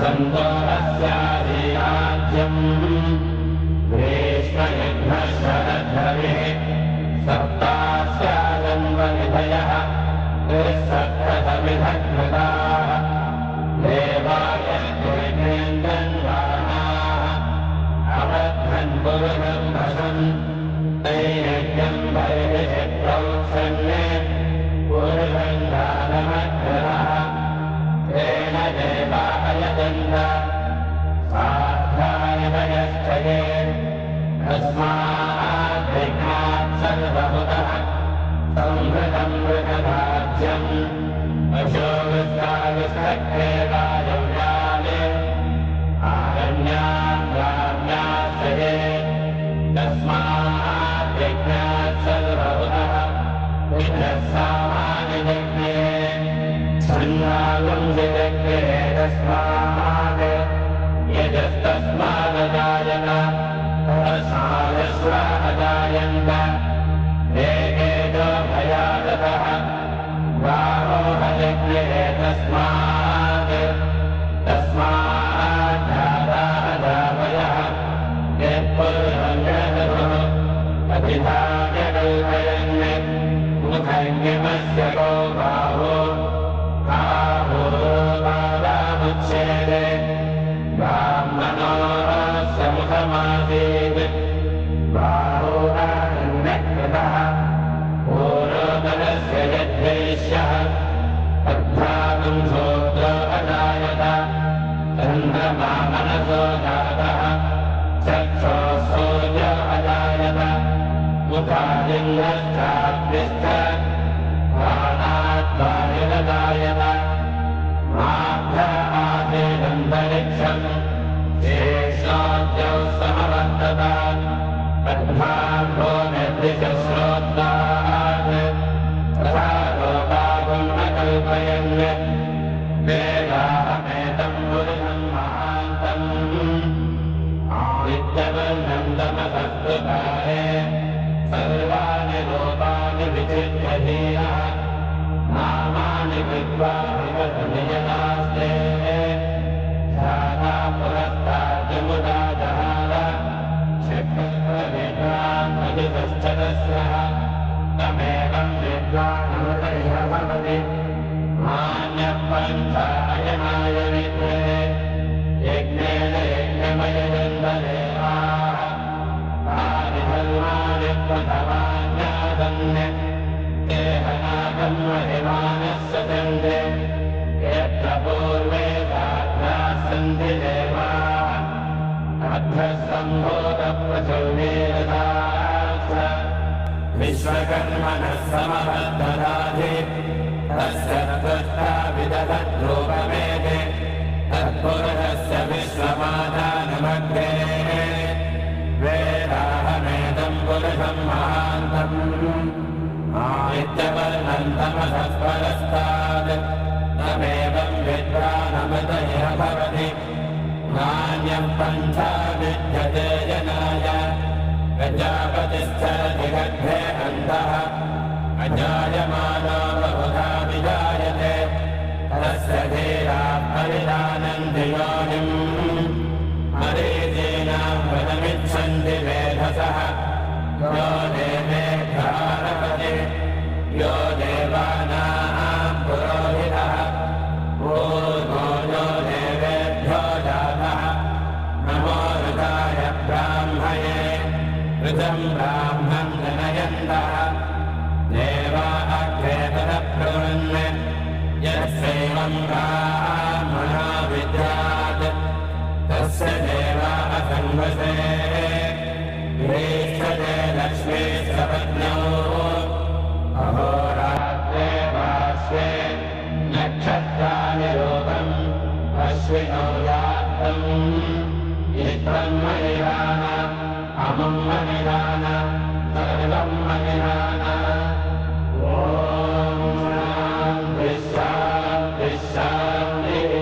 सन्तोरस्याधिराज्यम् ग्रीष्मयज्ञशरद्धरिः सप्तास्याजन्मनिधयः त्रिसप्तशमिधकृताः देवाय दुर्गेन्द्रन्वाणाः अवध्वन् पुरुषम् भसन् नैयज्ञम् बहिः प्रोक्षण्ये पुरुषम् दानमग्रहः तेन देवायजन्त साध्याय वयश्चये तस्मात् विघ्नात् सर्वभूतः संहृतम् मृगराज्यम् अशोविष्टाविष्टक्रे वायव्याले आरण्यात् ग्राम्याश्रये तस्मात् विघ्नात् सर्वभूतः विघ्नसामान्यज्ञे सन्नागम् विदग्रे तस्मात् यजस्तस्मादजायत तस्मादस्वादजायन्त देवेदो भयादतः गावो हयज्ञे तस्मात् धातादावयः यत्पुरुषङ्गतुः अभिधाय कल्पयन् मुखज्ञमस्य को बाहो बालामुच्छेदे ब्राह्मणोऽस्य मुखमासीत् बाहोरान्यकृतः पूर्वतरस्य यद्वैश्यः अध्यात्मं सोऽत्र अजायत चन्द्रमा मनसो जातः चक्षुः अजायत मुखादिन्द्रश्चाग्निश्च प्राणात् वायुरजायत माभ्य आसीदन्तरिक्षम् शेषाद्यौ समवर्तत पद्माभो निर्दिशश्रोत्रात् तथा लोकागुम् न कल्पयन् वेदाहमेतम् पुरुषम् महान्तम् आदित्यवर्णम् तमसत्कृतारे सर्वाणि रूपाणि विचित्य धीरः नामानि कृत्वा विवदनियतास्ते ध्याना पुरस्ताद्यमुदा जहार क्षिप्रविद्वान् अजितश्चरस्यः तमेवम् विद्वानमृतयः भवति मान्यपन्थायनाय विद्वे यज्ञेन यज्ञमयजन्तदेवाः आदिधर्माणि प्रथमाज्ञातन्य महिमानस्य चन्द्रे यत्र पूर्वे साध्याः सन्ति देवाः अध्वसम्भूतप्रचुर्वेदाश्च विश्वकर्मणः समबद्धदाधि तस्य त्वष्टा विदधद्रूपमेते तत्पुरुषस्य विश्वमादानमग्रे वेदाहमेदम् पुरुषम् महान्तम् आदित्यवर्णन्तमसत्परस्तात् तमेवम् विद्वानमृतयः भवति नान्यम् पन्था विद्यते जनाय प्रजापतिश्चरति गर्भे अन्तः अजायमानो बहुधा विजायते तस्य धीराः परिजानन्ति योनिम् मरीचीनाम् वदमिच्छन्ति वेधसः यो देवेभ्यारपति यो देवानाम् पुरोहितः पूर्वो यो देवेभ्यो जातः नमो ऋताय ब्राह्मये ऋतम् ब्राह्मम् जनयन्तः देवा अग्रे तदब्रुवन् यस्यैवम् ब्राह्मणो विद्यात् तस्य देवा असंवसे ह्रीष्यते लक्ष्मी सपत्न्यौ अहोरात्रे वास्ये नक्षत्राणि रूपम् अश्विनौ यात्तम् इत्रम् मनिदान अमुम् मनिदान सर्वम् मनिदान ॐ शान्ति शान्तिः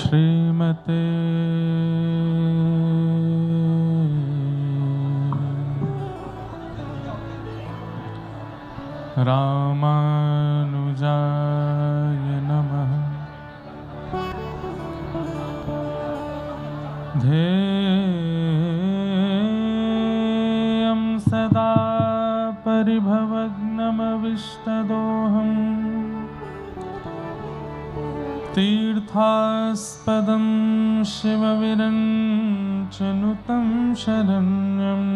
श्रीमते रामानुजाय नमः। ध्येयं सदा परिभवग्नमविष्टदोहम् तीर्थास्पदं शिवविरञ्चनुतं शरण्यम्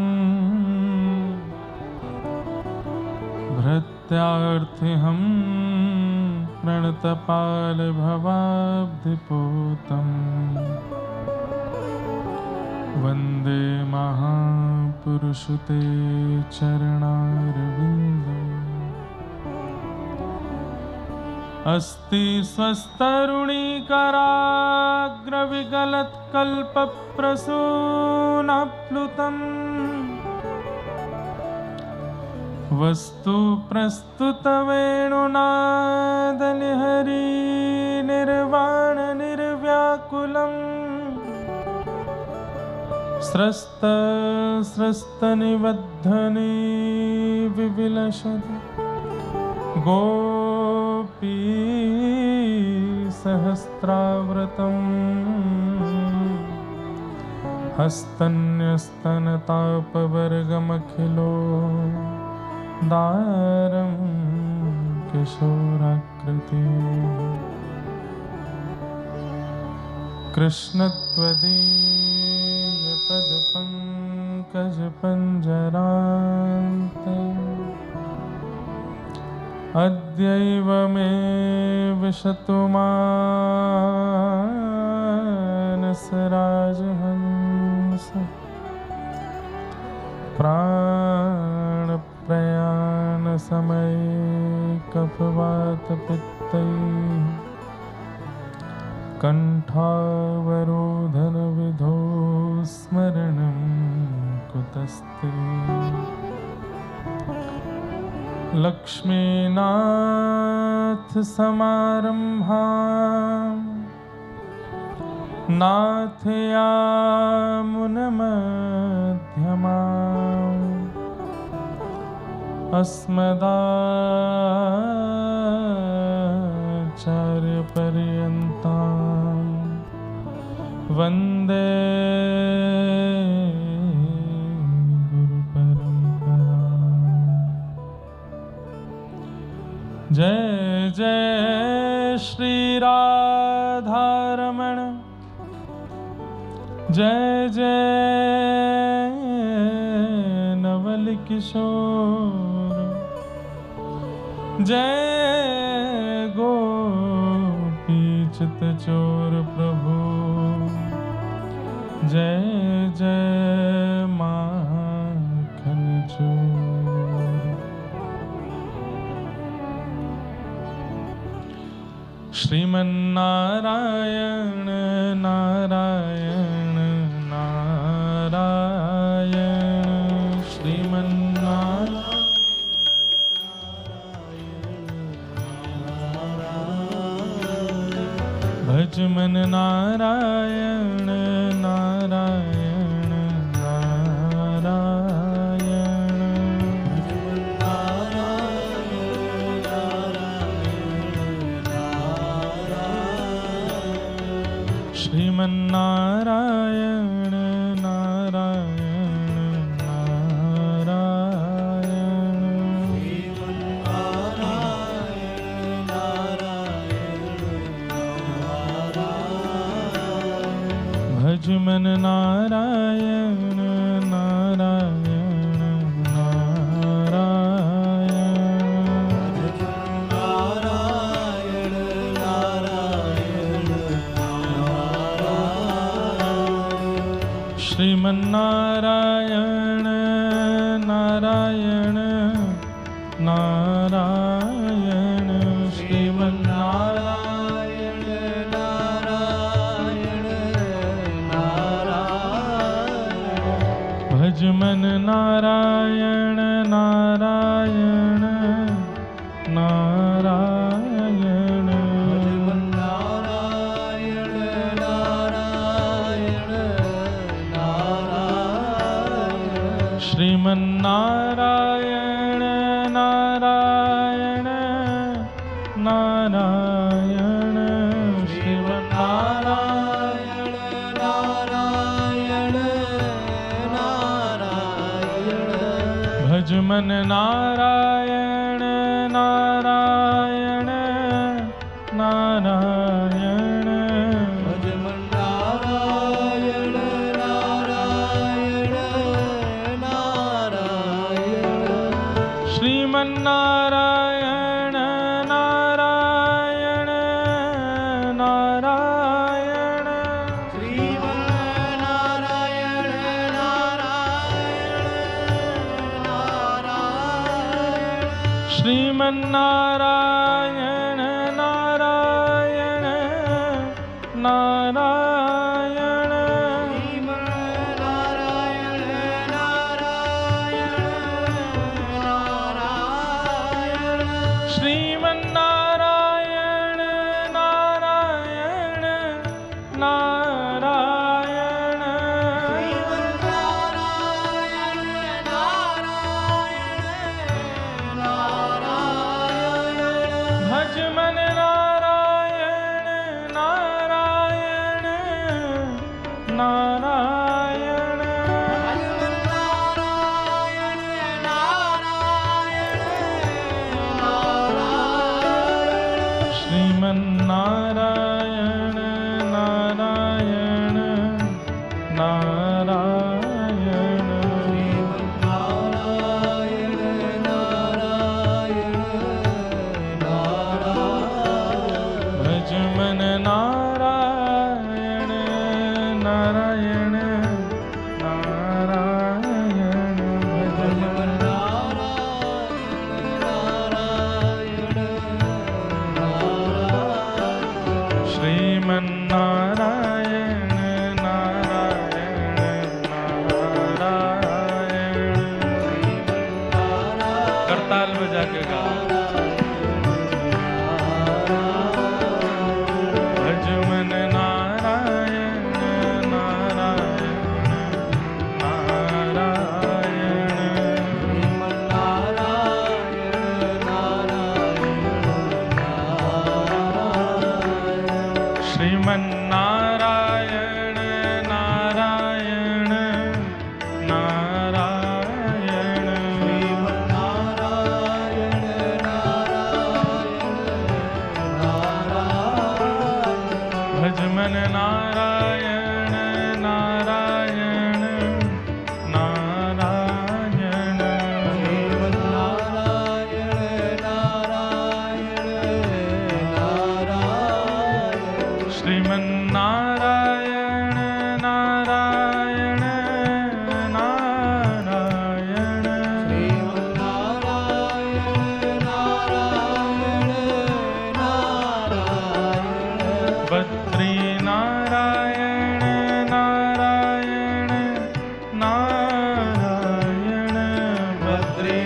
भृत्यार्थिहं प्रणतपालभवाब्धिपूतम् वन्दे महापुरुषते चरणारविन्दम्। अस्ति स्वस्तरुणीकराग्रविगलत्कल्पप्रसूनाप्लुतम् वस्तु प्रस्तुतवेणुनादनिहरी निर्वाणनिर्व्याकुलम् स्रस्तनिबद्धने विविलसति गोपी सहस्राव्रतम् हस्तन्यस्तनतापवर्गमखिलो दारं किशोराकृति कृष्णत्वदीयपदपङ्कजपञ्जरान्ते अद्यैव मे विशतु मानसराजहंस प्राणप्रयाणसमये कफवातपित्तैः कण्ठावरोधनविधौ स्मरणं कुतस्ते लक्ष्मीनाथसमारम्भाम् नाथयामुनमध्यमाम् अस्मदाचार्यपर्यन्तां वन्दे जय जय श्री राधारमण जय जय नवल किशोर जय गोपी चित चोर प्रभु जय जय माखन चोर। श्रीमन्नारायण नारायण नारायण श्रीमन्नारायण भज मन नारायण नारायण नारायण श्रीमन्नारायण नारायण नारायण भज मन नारायण नारायण श्रीमन्नारायण नारायण नारायण श्रीमन्नारायण नारायण नारायण भज मन नारायण नारायण नारायण श्रीमन्नारायण नारायण नारायण श्रीमन्नारायण नारायण नारायण भजमन नारायण नारायण नारायण भजमन नारायण नारायण नारायण श्रीमन्नारायण नारायण नारायण श्रीमन्नारायण नारायण नारायण श्रीमन्नारायण नारायण नारायण श्रीमन्नारायण नारायण नारायण श्रीमन्नारायण नारायण नारायण भजमन नारायण नारायण नारायण श्रीमन्नारायण नारायण नारायण भजमन नारायण नारायण नारायण भजमन श्रीमन्नारायण नारायण नारायण करताल बजा के गा भजमन नारायण नारायण नारायण श्रीमन्नारायण नारायण नारायण भजमन नारायण नारायण नारायण श्रीमन्नारायण नारायण नारायण बद्री नारायण नारायण नारायण बद्री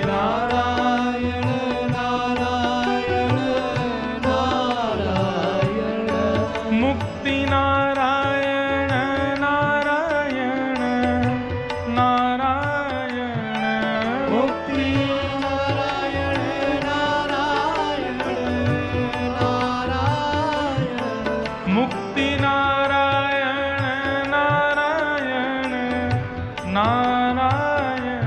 मुक्ति नारायण नारायण नारायण मुक्ति मुक्ति नारायण नारायण नारायण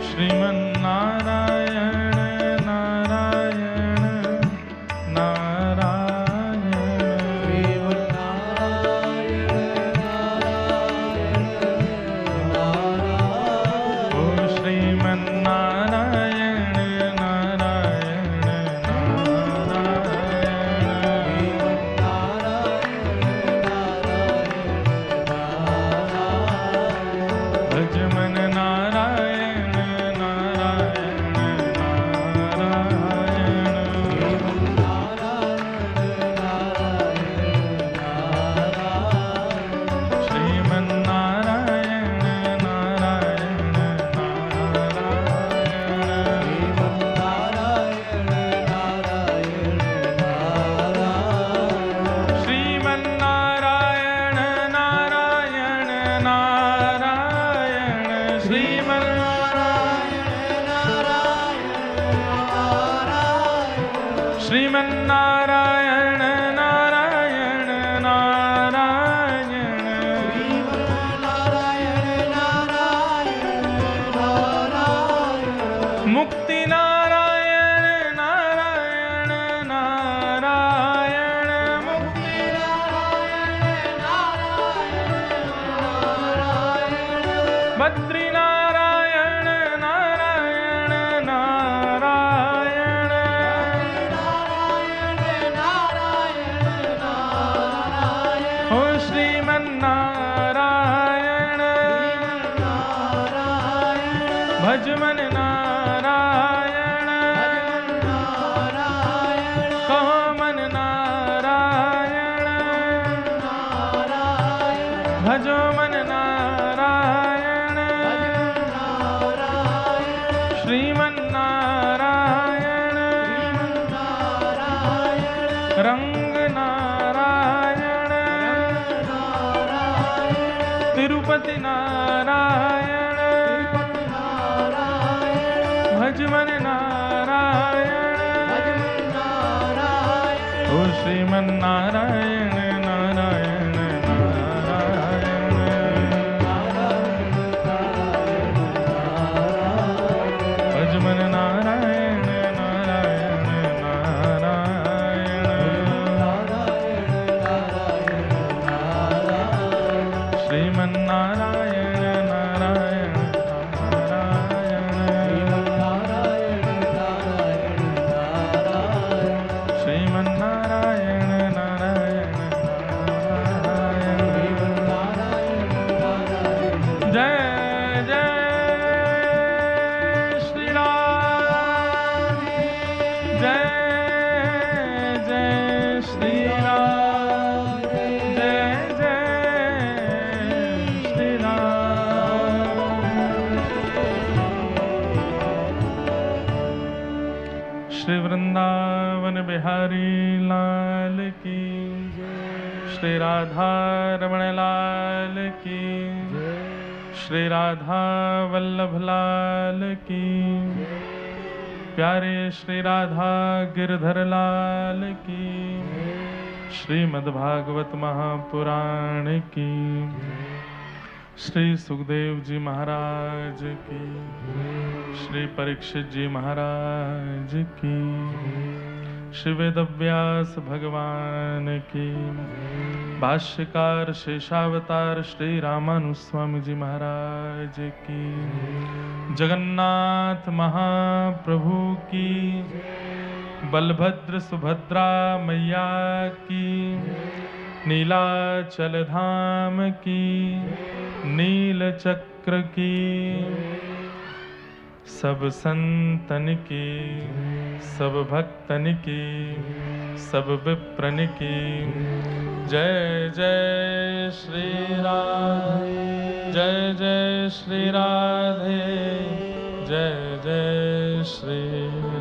श्रीमन्नारायण नारायण नारायण श्रीमन्नारायण नारायण नारायण नारायण नारायण नारायण मुक्ति नारायण नारायण नारायण मुक्ति बद्री नारायण नारायण नारायण हो श्रीमन्नारायण भजमन नारायण कहो मन नारायण भजो मन नारायण श्रीमन्नारायण रंग नारायण तिरुपति नारायण भजमन नारायण ओ श्रीमन्नारायण नारायण भजमन नारायण नारायण नारायण श्रीमन्नारायण नारायण श्रीमन्नारायण नारायण जय जय श्री राम जय जय श्री राम जय जय श्री राम श्री वृंदावन बिहारी लाल की श्री राधा रमण लाल की श्री राधा वल्लभ लाल की प्यारे श्री राधा गिरधर लाल की श्रीमद्भागवत महापुराण की श्री सुखदेव जी महाराज की श्री परीक्षित जी महाराज की श्री वेदव्यास भगवान की भाष्यकार शेषावतार श्री रामानुस्वामी जी महाराज की जगन्नाथ महाप्रभु की बलभद्र सुभद्रा मैया की नीलाचल धाम की नील चक्र की सब संतन की सब भक्तन की सब विप्रन की जय जय श्री राधे जय जय श्री राधे जय जय श्री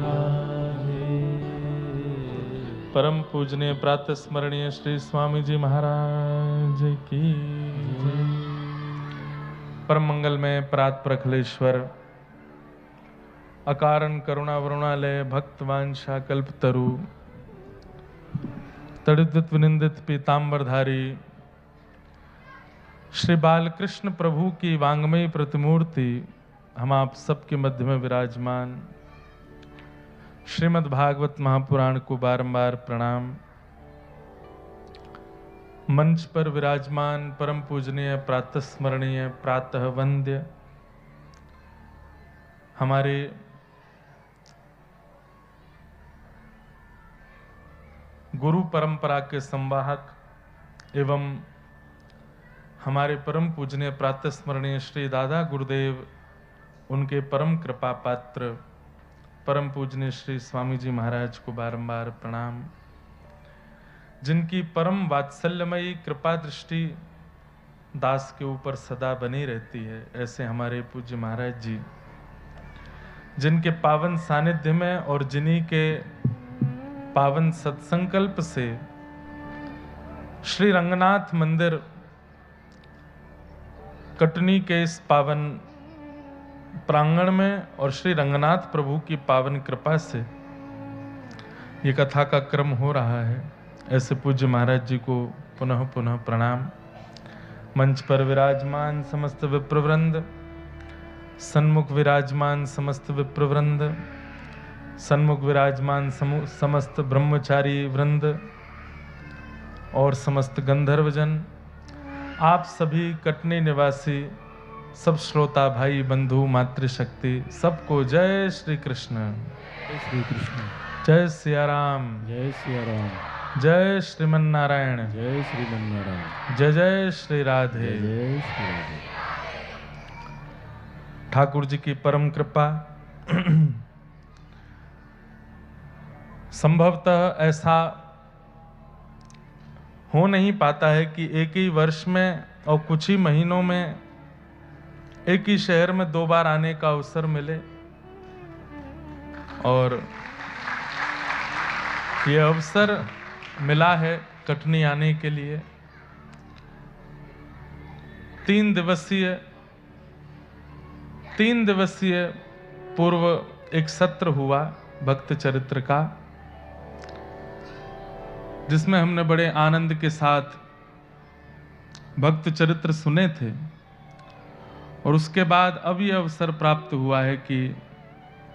राधे। परम पूजनीय प्रातः स्मरणीय श्री स्वामी जी महाराज की जय। परम मंगल में प्रात प्रखलेश्वर अकारण करुणा वरुणालय भक्त वांछा कल्पतरु तड़ित विनिंदित पीतांबरधारी श्री बालकृष्ण प्रभु की वांगमयी प्रतिमूर्ति हम आप सबके मध्य में विराजमान श्रीमद् भागवत महापुराण को बारंबार प्रणाम। मंच पर विराजमान परम पूजनीय प्रातः स्मरणीय प्रातः वंद्य हमारे गुरु परंपरा के संवाहक एवं हमारे परम पूजनीय प्रातः स्मरणीय श्री दादा गुरुदेव उनके परम कृपा पात्र परम पूजनीय श्री स्वामी जी महाराज को बारंबार प्रणाम। जिनकी परम वात्सल्यमयी कृपा दृष्टि दास के ऊपर सदा बनी रहती है, ऐसे हमारे पूज्य महाराज जी जिनके पावन सानिध्य में और जिन्हीं के पावन सत्संकल्प से श्री रंगनाथ मंदिर कटनी के इस पावन प्रांगण में और श्री रंगनाथ प्रभु की पावन कृपा से ये कथा का क्रम हो रहा है। ऐसे पूज्य महाराज जी को पुनः पुनः प्रणाम। मंच पर विराजमान समस्त विप्रवृंद, सन्मुख विराजमान समस्त विप्रवृंद, सन्मुख विराजमान समस्त ब्रह्मचारी वृंद और समस्त गंधर्वजन, आप सभी कटनी निवासी सब श्रोता भाई बंधु मातृशक्ति, सबको जय श्री कृष्ण। जय श्री कृष्ण। जय सिया राम। जय सिया राम। जय श्रीमन नारायण। जय श्रीमन नारायण। जय जय श्री राधे। जय श्री राधे। ठाकुर जी की परम कृपा। संभवतः ऐसा हो नहीं पाता है कि एक ही वर्ष में और कुछ ही महीनों में एक ही शहर में 2 बार आने का अवसर मिले, और ये अवसर मिला है कटनी आने के लिए। 3 दिवसीय पूर्व एक सत्र हुआ भक्त चरित्र का, जिसमें हमने बड़े आनंद के साथ भक्त चरित्र सुने थे। और उसके बाद अब यह अवसर प्राप्त हुआ है कि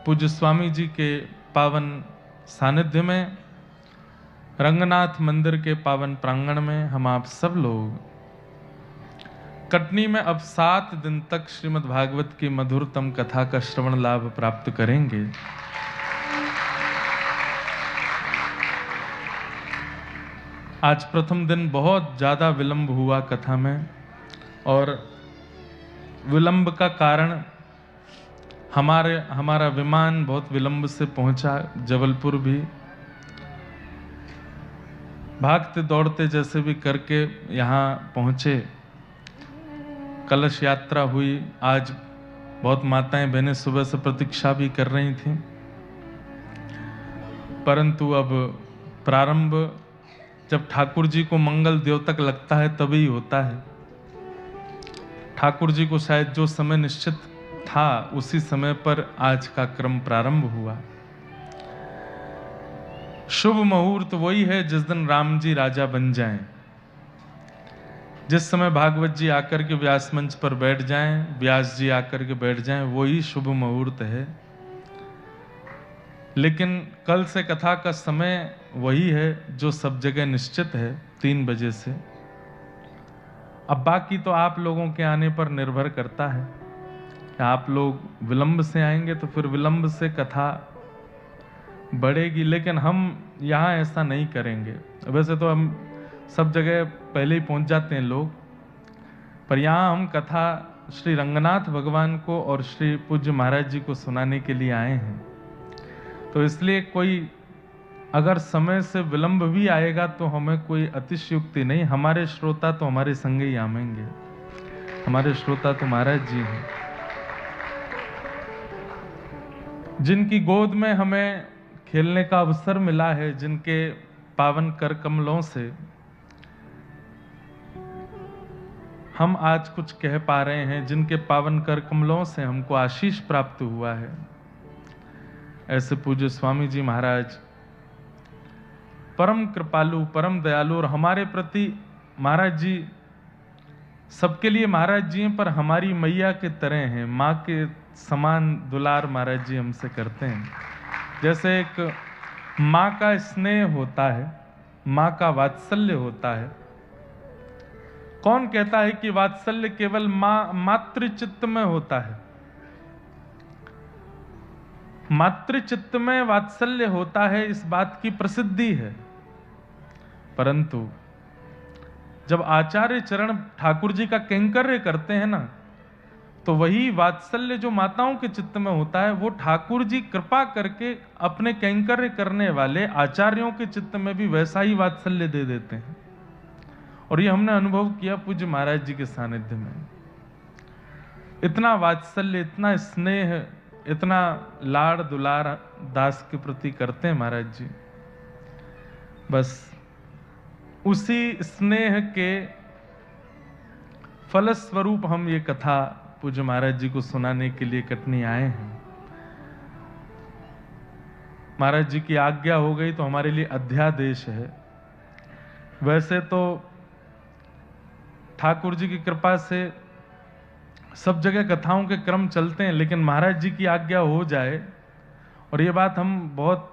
पूज्य स्वामी जी के पावन सानिध्य में, रंगनाथ मंदिर के पावन प्रांगण में हम आप सब लोग कटनी में अब 7 दिन तक श्रीमद् भागवत की मधुरतम कथा का श्रवण लाभ प्राप्त करेंगे। आज प्रथम दिन बहुत ज़्यादा विलंब हुआ कथा में, और विलंब का कारण हमारा विमान बहुत विलंब से पहुंचा जबलपुर भी। भागते दौड़ते जैसे भी करके यहाँ पहुँचे। कलश यात्रा हुई। आज बहुत माताएं बहनें सुबह से प्रतीक्षा भी कर रही थीं, परंतु अब प्रारंभ जब ठाकुर जी को मंगल द्योतक लगता है तभी होता है। ठाकुर जी को शायद जो समय निश्चित था उसी समय पर आज का क्रम प्रारंभ हुआ। शुभ मुहूर्त वही है जिस दिन राम जी राजा बन जाएं, जिस समय भागवत जी आकर के व्यास मंच पर बैठ जाएं, व्यास जी आकर के बैठ जाएं, वही शुभ मुहूर्त है। लेकिन कल से कथा का समय वही है जो सब जगह निश्चित है, 3 बजे से। अब बाकी तो आप लोगों के आने पर निर्भर करता है। आप लोग विलंब से आएंगे तो फिर विलंब से कथा बढ़ेगी, लेकिन हम यहाँ ऐसा नहीं करेंगे। वैसे तो हम सब जगह पहले ही पहुँच जाते हैं लोग, पर यहाँ हम कथा श्री रंगनाथ भगवान को और श्री पूज्य महाराज जी को सुनाने के लिए आए हैं। तो इसलिए कोई अगर समय से विलंब भी आएगा तो हमें कोई अतिशयोक्ति नहीं। हमारे श्रोता तो हमारे संग ही आमेंगे। हमारे श्रोता तो महाराज जी हैं, जिनकी गोद में हमें खेलने का अवसर मिला है, जिनके पावन कर कमलों से हम आज कुछ कह पा रहे हैं, जिनके पावन कर कमलों से हमको आशीष प्राप्त हुआ है। ऐसे पूज्य स्वामी जी महाराज परम कृपालु, परम दयालु, और हमारे प्रति महाराज जी सबके लिए महाराज जी हैं, पर हमारी मैया के तरह हैं। माँ के समान दुलार महाराज जी हमसे करते हैं। जैसे एक माँ का स्नेह होता है, माँ का वात्सल्य होता है। कौन कहता है कि वात्सल्य केवल मातृचित्त में होता है? मातृचित्त में वात्सल्य होता है, इस बात की प्रसिद्धि है। परंतु जब आचार्य चरण ठाकुर जी का कैंकर्य करते हैं ना, तो वही वात्सल्य जो माताओं के चित्त में होता है, वो ठाकुर जी कृपा करके अपने कैंकर्य करने वाले आचार्यों के चित्त में भी वैसा ही वात्सल्य दे देते हैं। और ये हमने अनुभव किया पूज्य महाराज जी के सानिध्य में। इतना वात्सल्य, इतना स्नेह, इतना लाड़ दुलार दास के प्रति करते हैं महाराज जी। बस उसी स्नेह के फलस्वरूप हम ये कथा पूज्य महाराज जी को सुनाने के लिए कटनी आए हैं। महाराज जी की आज्ञा हो गई तो हमारे लिए अध्यादेश है। वैसे तो ठाकुर जी की कृपा से सब जगह कथाओं के क्रम चलते हैं, लेकिन महाराज जी की आज्ञा हो जाए, और ये बात हम बहुत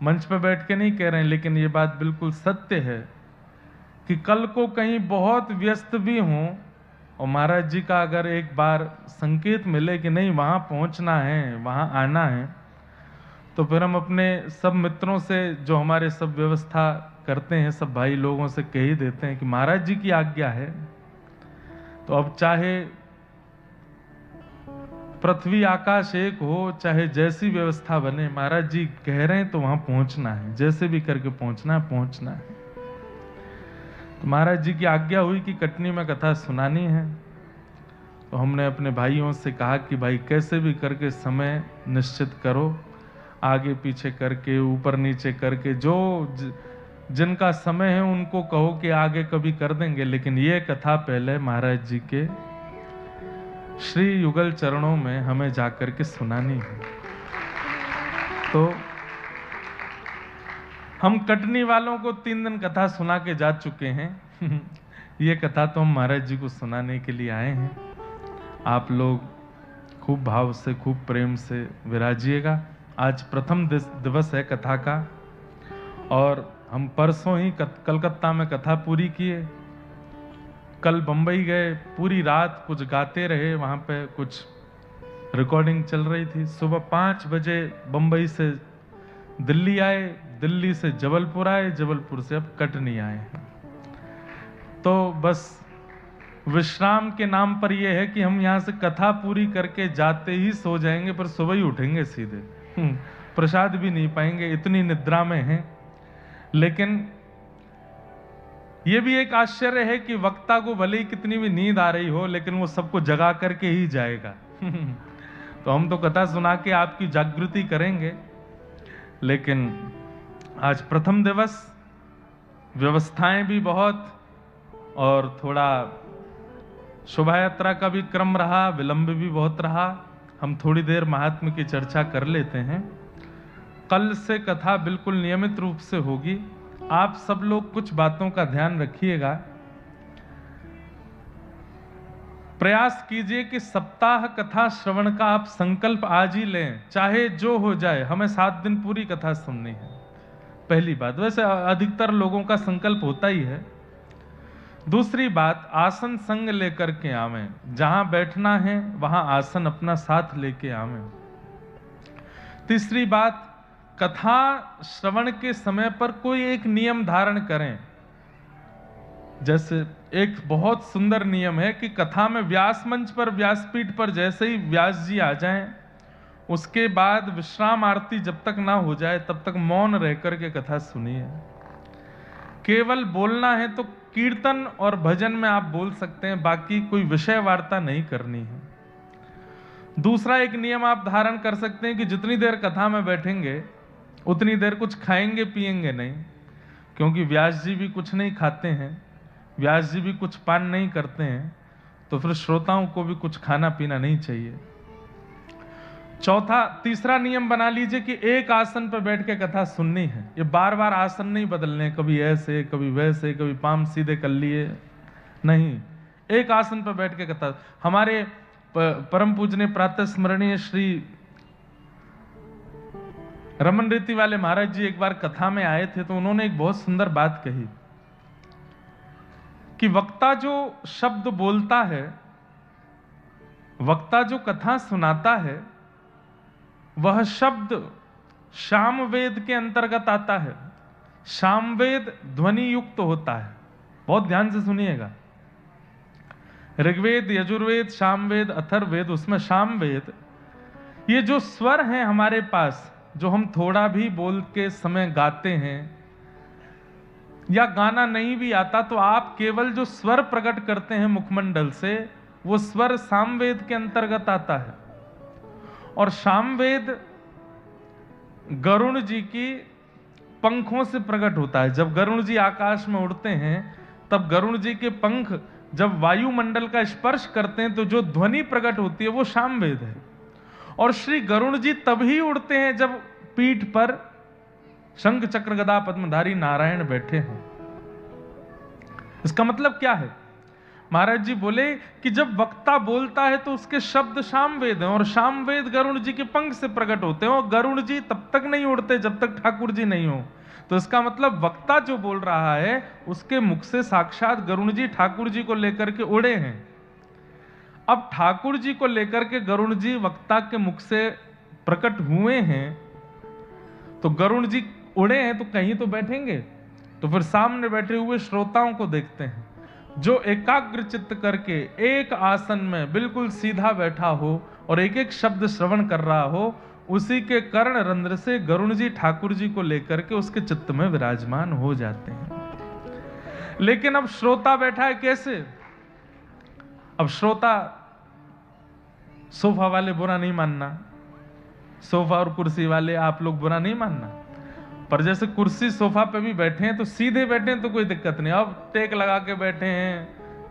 मंच पर बैठ के नहीं कह रहे हैं, लेकिन ये बात बिल्कुल सत्य है कि कल को कहीं बहुत व्यस्त भी हों और महाराज जी का अगर एक बार संकेत मिले कि नहीं वहाँ पहुँचना है, वहाँ आना है, तो फिर हम अपने सब मित्रों से जो हमारे सब व्यवस्था करते हैं, सब भाई लोगों से कह ही देते हैं कि महाराज जी की आज्ञा है। तो अब चाहे पृथ्वी आकाश एक हो, चाहे जैसी व्यवस्था बने, महाराज जी कह रहे हैं तो वहां पहुंचना है, जैसे भी करके पहुंचना है। तो महाराज जी की आज्ञा हुई कि कटनी में कथा सुनानी है। तो हमने अपने भाइयों से कहा कि भाई कैसे भी करके समय निश्चित करो, आगे पीछे करके, ऊपर नीचे करके, जो जिनका समय है उनको कहो कि आगे कभी कर देंगे, लेकिन ये कथा पहले महाराज जी के श्री युगल चरणों में हमें जाकर के सुनानी है। तो हम कटनी वालों को 3 दिन कथा सुना के जा चुके हैं। ये कथा तो हम महाराज जी को सुनाने के लिए आए हैं। आप लोग खूब भाव से, खूब प्रेम से विराजिएगा। आज प्रथम दिवस है कथा का, और हम परसों ही कलकत्ता में कथा पूरी किए। कल बंबई गए, पूरी रात कुछ गाते रहे, वहाँ पे कुछ रिकॉर्डिंग चल रही थी। सुबह 5 बजे बंबई से दिल्ली आए, दिल्ली से जबलपुर आए, जबलपुर से अब कटनी आए हैं। तो बस विश्राम के नाम पर यह है कि हम यहाँ से कथा पूरी करके जाते ही सो जाएंगे, पर सुबह ही उठेंगे सीधे। प्रसाद भी नहीं पाएंगे, इतनी निद्रा में हैं। लेकिन यह भी एक आश्चर्य है कि वक्ता को भले ही कितनी भी नींद आ रही हो, लेकिन वो सबको जगा करके ही जाएगा। तो हम तो कथा सुना के आपकी जागृति करेंगे, लेकिन आज प्रथम दिवस, व्यवस्थाएं भी बहुत, और थोड़ा शोभा यात्रा का भी क्रम रहा, विलंब भी बहुत रहा। हम थोड़ी देर महात्म्य की चर्चा कर लेते हैं। कल से कथा बिल्कुल नियमित रूप से होगी। आप सब लोग कुछ बातों का ध्यान रखिएगा। प्रयास कीजिए कि सप्ताह कथा श्रवण का आप संकल्प आज ही लें, चाहे जो हो जाए, हमें 7 दिन पूरी कथा सुननी है। पहली बात, वैसे अधिकतर लोगों का संकल्प होता ही है। दूसरी बात, आसन संग लेकर के आवें, जहां बैठना है वहां आसन अपना साथ लेके आवें। तीसरी बात, कथा श्रवण के समय पर कोई एक नियम धारण करें। जैसे एक बहुत सुंदर नियम है कि कथा में व्यास मंच पर, व्यासपीठ पर जैसे ही व्यास जी आ जाएं, उसके बाद विश्राम आरती जब तक ना हो जाए तब तक मौन रह करके कथा सुनिए। केवल बोलना है तो कीर्तन और भजन में आप बोल सकते हैं, बाकी कोई विषय वार्ता नहीं करनी है। दूसरा एक नियम आप धारण कर सकते हैं कि जितनी देर कथा में बैठेंगे उतनी देर कुछ खाएंगे पिएंगे नहीं, क्योंकि व्यास जी भी कुछ नहीं खाते हैं, व्यास जी भी कुछ पान नहीं करते हैं, तो फिर श्रोताओं को भी कुछ खाना पीना नहीं चाहिए। तीसरा नियम बना लीजिए कि एक आसन पर बैठ के कथा सुननी है। ये बार बार आसन नहीं बदलने, कभी ऐसे कभी वैसे, कभी पाम सीधे कर लिए, नहीं, एक आसन पर बैठ के कथा। हमारे परम पूजनीय प्रातः स्मरणीय श्री रमन रीति वाले महाराज जी एक बार कथा में आए थे, तो उन्होंने एक बहुत सुंदर बात कही कि वक्ता जो शब्द बोलता है, वक्ता जो कथा सुनाता है, वह शब्द सामवेद के अंतर्गत आता है। सामवेद ध्वनि युक्त होता है। बहुत ध्यान से सुनिएगा। ऋग्वेद, यजुर्वेद, सामवेद, अथर्ववेद, उसमें सामवेद, ये जो स्वर हैं हमारे पास, जो हम थोड़ा भी बोल के समय गाते हैं, या गाना नहीं भी आता तो आप केवल जो स्वर प्रकट करते हैं मुखमंडल से, वो स्वर सामवेद के अंतर्गत आता है। और सामवेद गरुण जी की पंखों से प्रकट होता है। जब गरुण जी आकाश में उड़ते हैं, तब गरुण जी के पंख जब वायुमंडल का स्पर्श करते हैं, तो जो ध्वनि प्रकट होती है वो सामवेद है। और श्री गरुण जी तभी उड़ते हैं जब पीठ पर शंख चक्र गदा पद्मधारी नारायण बैठे हैं। इसका मतलब क्या है? महाराज जी बोले कि जब वक्ता बोलता है तो उसके शब्द सामवेद हैं, और सामवेद गरुड़ जी के पंख से प्रकट होते हैं, और गरुड़ जी तब तक नहीं उड़ते जब तक ठाकुर जी नहीं हो। तो इसका मतलब वक्ता जो बोल रहा है उसके मुख से साक्षात गरुड़ जी ठाकुर जी को लेकर के उड़े हैं। अब ठाकुर जी को लेकर के गरुड़ जी वक्ता के मुख से प्रकट हुए हैं, तो गरुड़ जी उड़े हैं तो कहीं तो बैठेंगे। तो फिर सामने बैठे हुए श्रोताओं को देखते हैं, जो एकाग्र चित्त करके एक आसन में बिल्कुल सीधा बैठा हो और एक एक शब्द श्रवण कर रहा हो, उसी के कर्ण रंध्र से गरुड़ जी ठाकुर जी को लेकर के उसके चित्त में विराजमान हो जाते हैं। लेकिन अब श्रोता बैठा है कैसे? अब श्रोता, सोफा वाले बुरा नहीं मानना, सोफा और कुर्सी वाले आप लोग बुरा नहीं मानना, पर जैसे कुर्सी सोफा पे भी बैठे हैं तो सीधे बैठे हैं तो कोई दिक्कत नहीं। अब टेक लगा के बैठे हैं,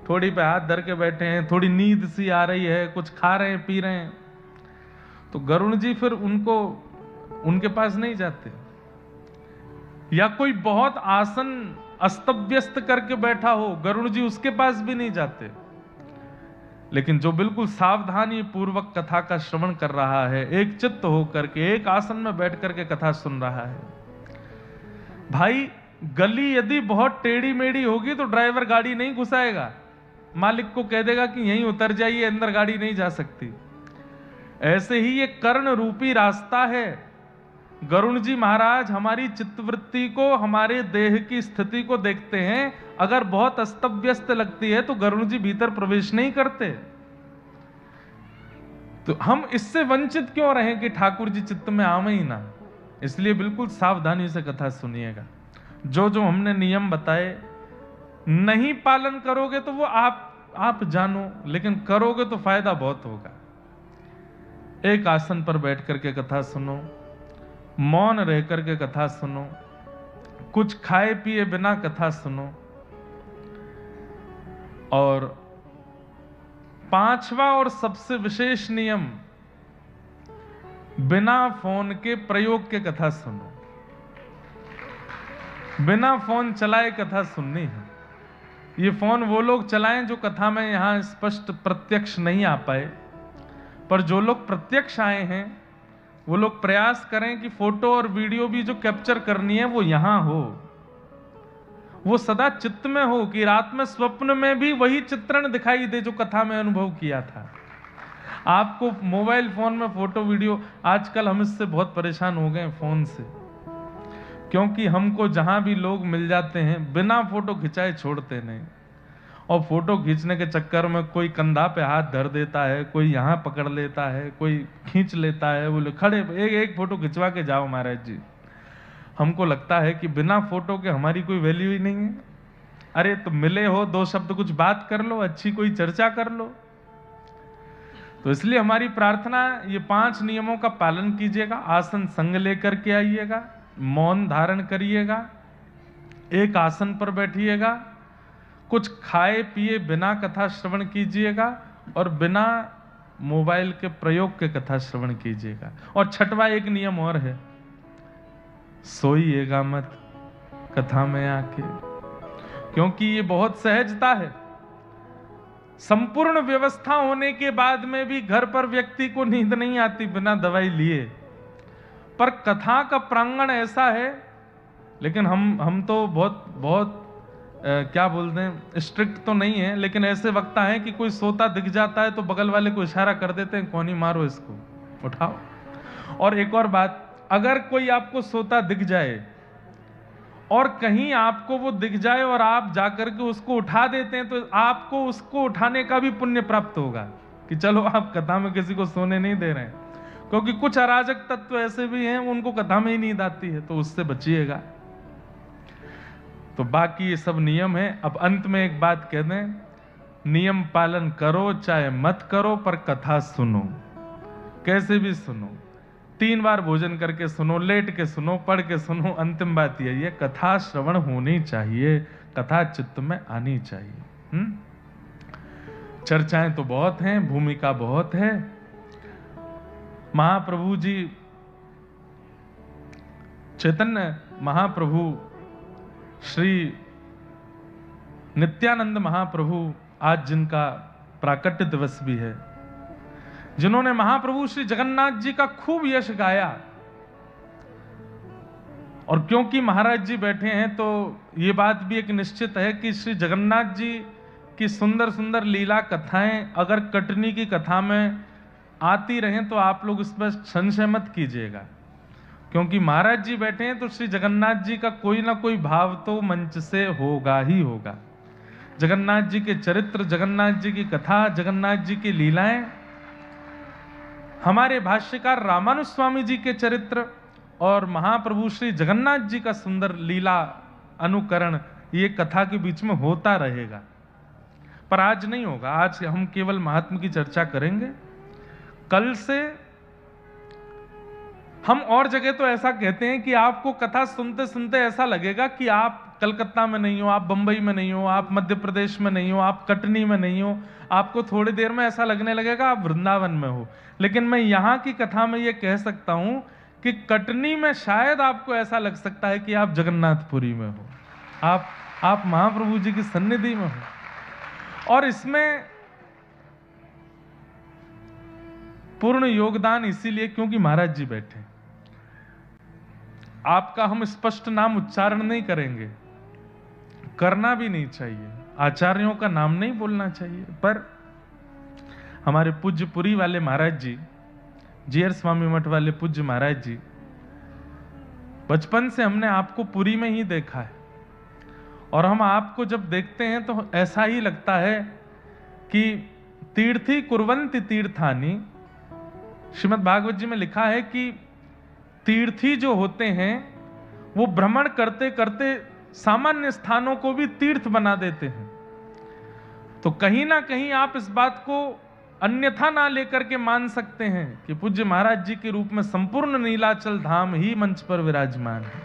थोड़ी पे हाथ धर के बैठे हैं, थोड़ी नींद सी आ रही है, कुछ खा रहे हैं पी रहे हैं, तो गरुड़ जी फिर उनके पास नहीं जाते। या कोई बहुत आसन अस्त व्यस्त करके बैठा हो, गरुड़ जी उसके पास भी नहीं जाते। लेकिन जो बिल्कुल सावधानी पूर्वक कथा का श्रवण कर रहा है, एक चित्त होकर के एक आसन में बैठ करके कथा सुन रहा है, भाई गली यदि बहुत टेढ़ी मेढ़ी होगी तो ड्राइवर गाड़ी नहीं घुसाएगा, मालिक को कह देगा कि यहीं उतर जाइए, अंदर गाड़ी नहीं जा सकती। ऐसे ही ये कर्ण रूपी रास्ता है। गरुड़ जी महाराज हमारी चित्तवृत्ति को, हमारे देह की स्थिति को देखते हैं, अगर बहुत अस्त व्यस्त लगती है तो गरुड़ जी भीतर प्रवेश नहीं करते। तो हम इससे वंचित क्यों रहें कि ठाकुर जी चित्त में आवे ही ना। इसलिए बिल्कुल सावधानी से कथा सुनिएगा। जो जो हमने नियम बताए नहीं पालन करोगे तो वो आप जानो, लेकिन करोगे तो फायदा बहुत होगा। एक आसन पर बैठ करके कथा सुनो, मौन रह करके कथा सुनो, कुछ खाए पिए बिना कथा सुनो। और पांचवा और सबसे विशेष नियम, बिना फोन के प्रयोग के कथा सुनो। बिना फोन चलाए कथा सुननी है। ये फोन वो लोग चलाएं जो कथा में यहां स्पष्ट प्रत्यक्ष नहीं आ पाए, पर जो लोग प्रत्यक्ष आए हैं वो लोग प्रयास करें कि फोटो और वीडियो भी जो कैप्चर करनी है वो यहां हो, वो सदा चित्त में हो, कि रात में स्वप्न में भी वही चित्रण दिखाई दे जो कथा में अनुभव किया था। आपको मोबाइल फोन में फोटो वीडियो, आजकल हम इससे बहुत परेशान हो गए फोन से, क्योंकि हमको जहां भी लोग मिल जाते हैं बिना फोटो खिंचाए छोड़ते नहीं। और फोटो खींचने के चक्कर में कोई कंधा पे हाथ धर देता है, कोई यहाँ पकड़ लेता है, कोई खींच लेता है, बोले खड़े एक फोटो खिंचवा के जाओ महाराज जी। हमको लगता है कि बिना फोटो के हमारी कोई वैल्यू ही नहीं है। अरे तो मिले हो, दो शब्द कुछ बात कर लो, अच्छी कोई चर्चा कर लो। तो इसलिए हमारी प्रार्थना, ये 5 नियमों का पालन कीजिएगा। आसन संग लेकर के आइएगा, मौन धारण करिएगा, एक आसन पर बैठिएगा, कुछ खाए पिए बिना कथा श्रवण कीजिएगा, और बिना मोबाइल के प्रयोग के कथा श्रवण कीजिएगा। और छठवां एक नियम और है, सोइएगा मत कथा में आके, क्योंकि ये बहुत सहजता है। संपूर्ण व्यवस्था होने के बाद में भी घर पर व्यक्ति को नींद नहीं आती बिना दवाई लिए, पर कथा का प्रांगण ऐसा है। लेकिन हम तो बहुत क्या बोलते हैं, स्ट्रिक्ट तो नहीं है, लेकिन ऐसे वक्ता है कि कोई सोता दिख जाता है तो बगल वाले को इशारा कर देते हैं, कौन ही मारो इसको, उठाओ। और एक और बात, अगर कोई आपको सोता दिख जाए और कहीं आपको वो दिख जाए और आप जाकर के उसको उठा देते हैं, तो आपको उसको उठाने का भी पुण्य प्राप्त होगा कि चलो आप कथा में किसी को सोने नहीं दे रहे हैं। क्योंकि कुछ अराजक तत्व ऐसे भी हैं, उनको कथा में ही नींद आती है, तो उससे बचिएगा। तो बाकी ये सब नियम है। अब अंत में एक बात कह दें, नियम पालन करो चाहे मत करो, पर कथा सुनो, कैसे भी सुनो। 3 बार भोजन करके सुनो, लेट के सुनो, पढ़ के सुनो। अंतिम बात यही है, कथा श्रवण होनी चाहिए, कथा चित्त में आनी चाहिए। चर्चाएं तो बहुत हैं, भूमिका बहुत है। महाप्रभु जी चैतन्य महाप्रभु श्री नित्यानंद महाप्रभु आज जिनका प्राकट्य दिवस भी है, जिन्होंने महाप्रभु श्री जगन्नाथ जी का खूब यश गाया, और क्योंकि महाराज जी बैठे हैं तो ये बात भी एक निश्चित है कि श्री जगन्नाथ जी की सुंदर सुंदर लीला कथाएं अगर कटनी की कथा में आती रहें तो आप लोग इस पर संशय मत कीजिएगा, क्योंकि महाराज जी बैठे हैं तो श्री जगन्नाथ जी का कोई ना कोई भाव तो मंच से होगा ही होगा। जगन्नाथ जी के चरित्र, जगन्नाथ जी की कथा, जगन्नाथ जी की लीलाएं, हमारे भाष्यकार रामानुज स्वामी जी के चरित्र और महाप्रभु श्री जगन्नाथ जी का सुंदर लीला अनुकरण, ये कथा के बीच में होता रहेगा। पर आज नहीं होगा, आज हम केवल महात्मा की चर्चा करेंगे। कल से हम और जगह तो ऐसा कहते हैं कि आपको कथा सुनते सुनते ऐसा लगेगा कि आप कलकत्ता में नहीं हो, आप बंबई में नहीं हो, आप मध्य प्रदेश में नहीं हो, आप कटनी में नहीं हो, आपको थोड़ी देर में ऐसा लगने लगेगा आप वृंदावन में हो। लेकिन मैं यहाँ की कथा में ये कह सकता हूं कि कटनी में शायद आपको ऐसा लग सकता है कि आप जगन्नाथपुरी में हो, आप महाप्रभु जी की सन्निधि में हो। और इसमें पूर्ण योगदान इसीलिए क्योंकि महाराज जी बैठे। आपका हम स्पष्ट नाम उच्चारण नहीं करेंगे, करना भी नहीं चाहिए, आचार्यों का नाम नहीं बोलना चाहिए, पर हमारे पूज्य पुरी वाले महाराज जी, जीयर स्वामी मठ वाले पूज्य महाराज जी, बचपन से हमने आपको पुरी में ही देखा है, और हम आपको जब देखते हैं तो ऐसा ही लगता है कि तीर्थी कुर्वन्ति तीर्थानि। श्रीमद् भागवत जी में लिखा है कि तीर्थी जो होते हैं वो भ्रमण करते करते सामान्य स्थानों को भी तीर्थ बना देते हैं। तो कहीं ना कहीं आप इस बात को अन्यथा ना लेकर के मान सकते हैं कि पूज्य महाराज जी के रूप में संपूर्ण नीलाचल धाम ही मंच पर विराजमान है।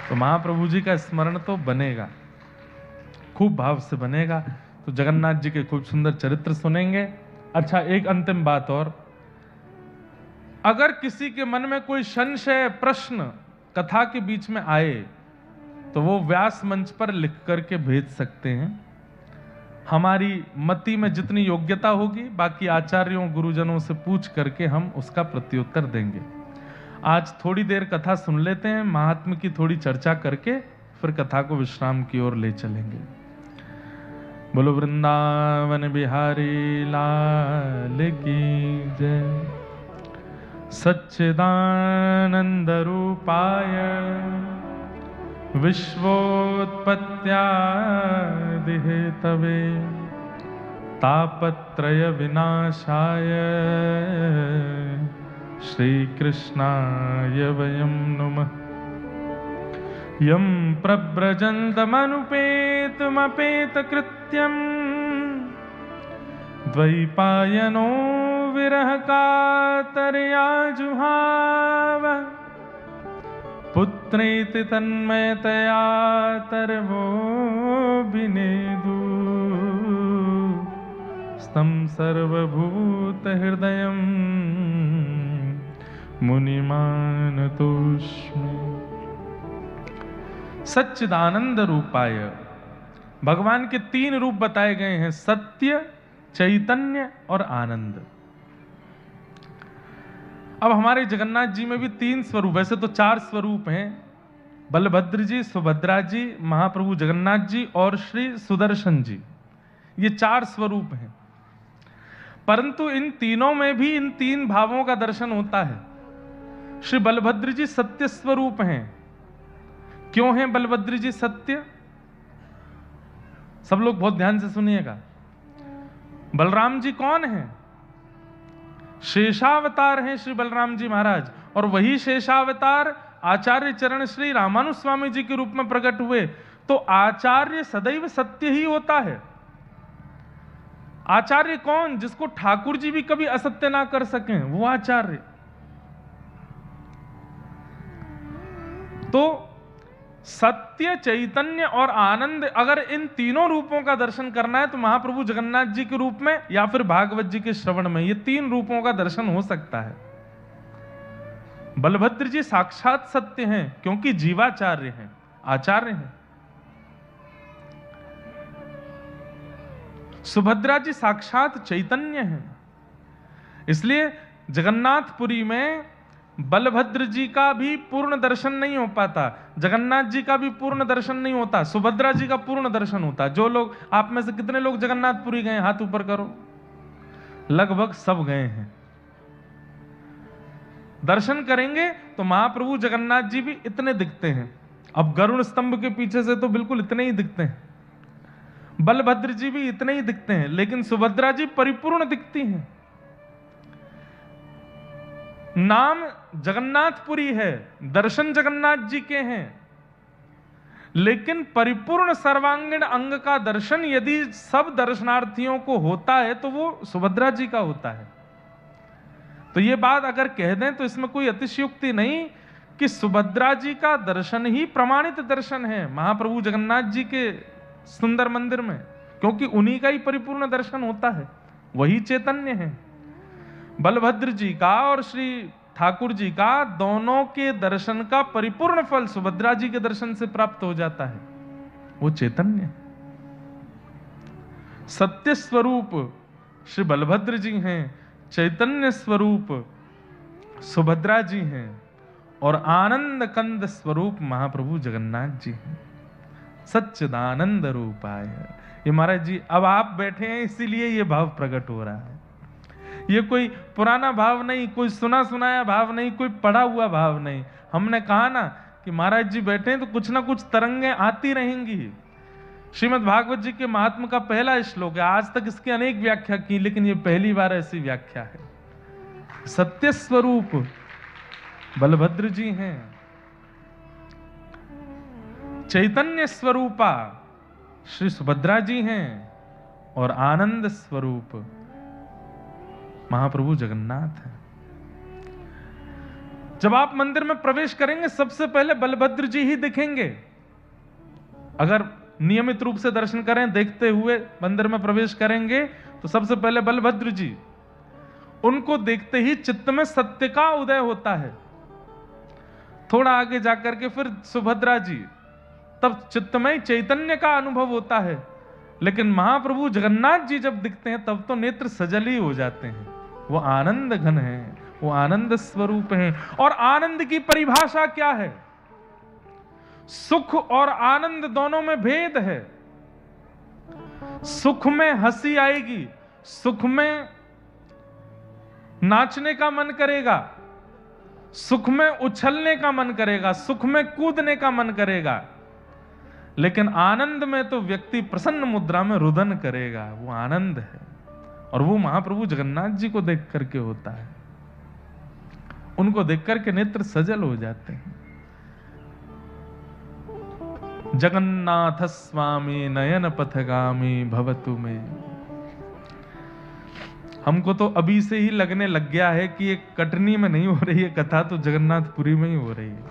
तो महाप्रभु जी का स्मरण तो बनेगा, खूब भाव से बनेगा। तो जगन्नाथ जी के खूब सुंदर चरित्र सुनेंगे। अच्छा, एक अंतिम बात और, अगर किसी के मन में कोई संशय प्रश्न कथा के बीच में आए तो वो व्यास मंच पर लिख करके भेज सकते हैं। हमारी मति में जितनी योग्यता होगी बाकी आचार्यों गुरुजनों से पूछ करके हम उसका प्रत्युत्तर देंगे। आज थोड़ी देर कथा सुन लेते हैं, महात्मा की थोड़ी चर्चा करके फिर कथा को विश्राम की ओर ले चलेंगे। बोलो वृंदावन बिहारी लाल की जय। सच्चिदानंद रूपाय विश्वोत्पत्त्यादि हेतवे तापत्रय विनाशाय श्रीकृष्णाय वयं नुमः। यं प्रव्रजन्तमनुपेतमपेतकृत्यं द्वैपायनो विरह कातर्या जुहाव पुत्रेति तन्मयतया तरवोऽभिनेदु स्तं सर्वभूतहृदयं मुनिमानतोऽस्मि। सच्चिदानंद रूपाय, भगवान के तीन रूप बताए गए हैं, सत्य, चैतन्य और आनंद। अब हमारे जगन्नाथ जी में भी तीन स्वरूप, वैसे तो चार स्वरूप हैं, बलभद्र जी, सुभद्रा जी, महाप्रभु जगन्नाथ जी और श्री सुदर्शन जी, ये चार स्वरूप हैं। परंतु इन तीनों में भी इन तीन भावों का दर्शन होता है। श्री बलभद्र जी सत्य स्वरूप हैं। क्यों हैं बलभद्र जी सत्य? सब लोग बहुत ध्यान से सुनिएगा। बलराम जी कौन हैं? शेषावतार हैं श्री बलराम जी महाराज, और वही शेषावतार आचार्य चरण श्री रामानुज स्वामी जी के रूप में प्रकट हुए। तो आचार्य सदैव सत्य ही होता है। आचार्य कौन? जिसको ठाकुर जी भी कभी असत्य ना कर सकें, वो आचार्य। तो सत्य, चैतन्य और आनंद, अगर इन तीनों रूपों का दर्शन करना है तो महाप्रभु जगन्नाथ जी के रूप में या फिर भागवत जी के श्रवण में, ये तीन रूपों का दर्शन हो सकता है। बलभद्र जी साक्षात सत्य हैं क्योंकि जीवाचार्य हैं, आचार्य हैं। सुभद्रा जी साक्षात चैतन्य हैं। इसलिए जगन्नाथपुरी में बलभद्र जी का भी पूर्ण दर्शन नहीं हो पाता, जगन्नाथ जी का भी पूर्ण दर्शन नहीं होता, सुभद्रा जी का पूर्ण दर्शन होता। जो लोग, आप में से कितने लोग जगन्नाथपुरी गए, हाथ ऊपर करो। लगभग सब गए हैं। दर्शन करेंगे तो महाप्रभु जगन्नाथ जी भी इतने दिखते हैं। अब गरुड़ स्तंभ के पीछे से तो बिल्कुल इतने ही दिखते हैं, बलभद्र जी भी इतने ही दिखते हैं, लेकिन सुभद्रा जी परिपूर्ण दिखती हैं। नाम जगन्नाथपुरी है, दर्शन जगन्नाथ जी के हैं, लेकिन परिपूर्ण सर्वांगीण अंग का दर्शन यदि सब दर्शनार्थियों को होता है तो वो सुभद्रा जी का होता है। तो ये बात अगर कह दें तो इसमें कोई अतिशयोक्ति नहीं कि सुभद्रा जी का दर्शन ही प्रमाणित दर्शन है महाप्रभु जगन्नाथ जी के सुंदर मंदिर में, क्योंकि उन्हीं का ही परिपूर्ण दर्शन होता है, वही चैतन्य है। बलभद्र जी का और श्री ठाकुर जी का दोनों के दर्शन का परिपूर्ण फल सुभद्रा जी के दर्शन से प्राप्त हो जाता है, वो चैतन्य। सत्य स्वरूप श्री बलभद्र जी हैं, चैतन्य स्वरूप सुभद्रा जी हैं, और आनंद कंद स्वरूप महाप्रभु जगन्नाथ जी हैं। सच्चिदानंद रूपाय। ये महाराज जी अब आप बैठे हैं इसीलिए ये भाव प्रकट हो रहा है। ये कोई पुराना भाव नहीं, कोई सुना सुनाया भाव नहीं, कोई पढ़ा हुआ भाव नहीं। हमने कहा ना कि महाराज जी बैठे हैं तो कुछ ना कुछ तरंगें आती रहेंगी। श्रीमद् भागवत जी के महात्म का पहला श्लोक है, आज तक इसकी अनेक व्याख्या की, लेकिन ये पहली बार ऐसी व्याख्या है। सत्य स्वरूप बलभद्र जी हैं, चैतन्य स्वरूपा श्री सुभद्रा जी हैं, और आनंद स्वरूप महाप्रभु जगन्नाथ हैं। जब आप मंदिर में प्रवेश करेंगे सबसे पहले बलभद्र जी ही दिखेंगे। अगर नियमित रूप से दर्शन करें, देखते हुए मंदिर में प्रवेश करेंगे तो सबसे पहले बलभद्र जी, उनको देखते ही चित्त में सत्य का उदय होता है। थोड़ा आगे जाकर के फिर सुभद्रा जी, तब चित्त में चैतन्य का अनुभव होता है। लेकिन महाप्रभु जगन्नाथ जी जब दिखते हैं तब तो नेत्र सजल ही हो जाते हैं। वो आनंद घन है, वो आनंद स्वरूप है। और आनंद की परिभाषा क्या है? सुख और आनंद दोनों में भेद है। सुख में हंसी आएगी, सुख में नाचने का मन करेगा, सुख में उछलने का मन करेगा, सुख में कूदने का मन करेगा। लेकिन आनंद में तो व्यक्ति प्रसन्न मुद्रा में रुदन करेगा। वो आनंद है, और वो महाप्रभु जगन्नाथ जी को देख करके होता है। उनको देख करके नेत्र सजल हो जाते हैं। जगन्नाथ स्वामी नयन पथगामी भवतु में। हमको तो अभी से ही लगने लग गया है कि ये कटनी में नहीं हो रही है कथा, तो जगन्नाथपुरी में ही हो रही है।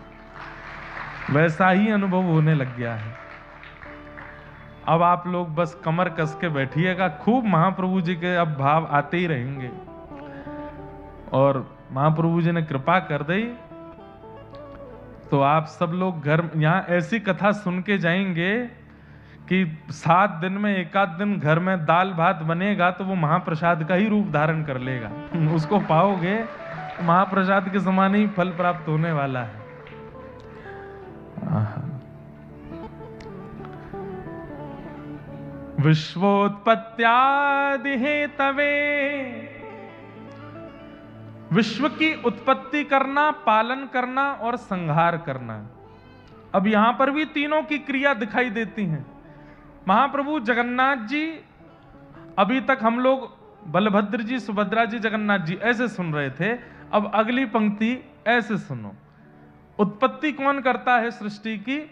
वैसा ही अनुभव होने लग गया है। अब आप लोग बस कमर कस के बैठिएगा, खूब महाप्रभु जी के अब भाव आते ही रहेंगे। और महाप्रभु जी ने कृपा कर दी तो आप सब लोग घर यहाँ ऐसी कथा सुन के जाएंगे कि 7 दिन में एक आध दिन घर में दाल भात बनेगा तो वो महाप्रसाद का ही रूप धारण कर लेगा। उसको पाओगे तो महाप्रसाद के समान ही फल प्राप्त होने वाला है। विश्वोत्पत्त्यादि हेतवे, विश्व की उत्पत्ति करना, पालन करना और संहार करना। अब यहां पर भी तीनों की क्रिया दिखाई देती हैं। महाप्रभु जगन्नाथ जी, अभी तक हम लोग बलभद्र जी, सुभद्रा जी, जगन्नाथ जी ऐसे सुन रहे थे। अब अगली पंक्ति ऐसे सुनो। उत्पत्ति कौन करता है सृष्टि की?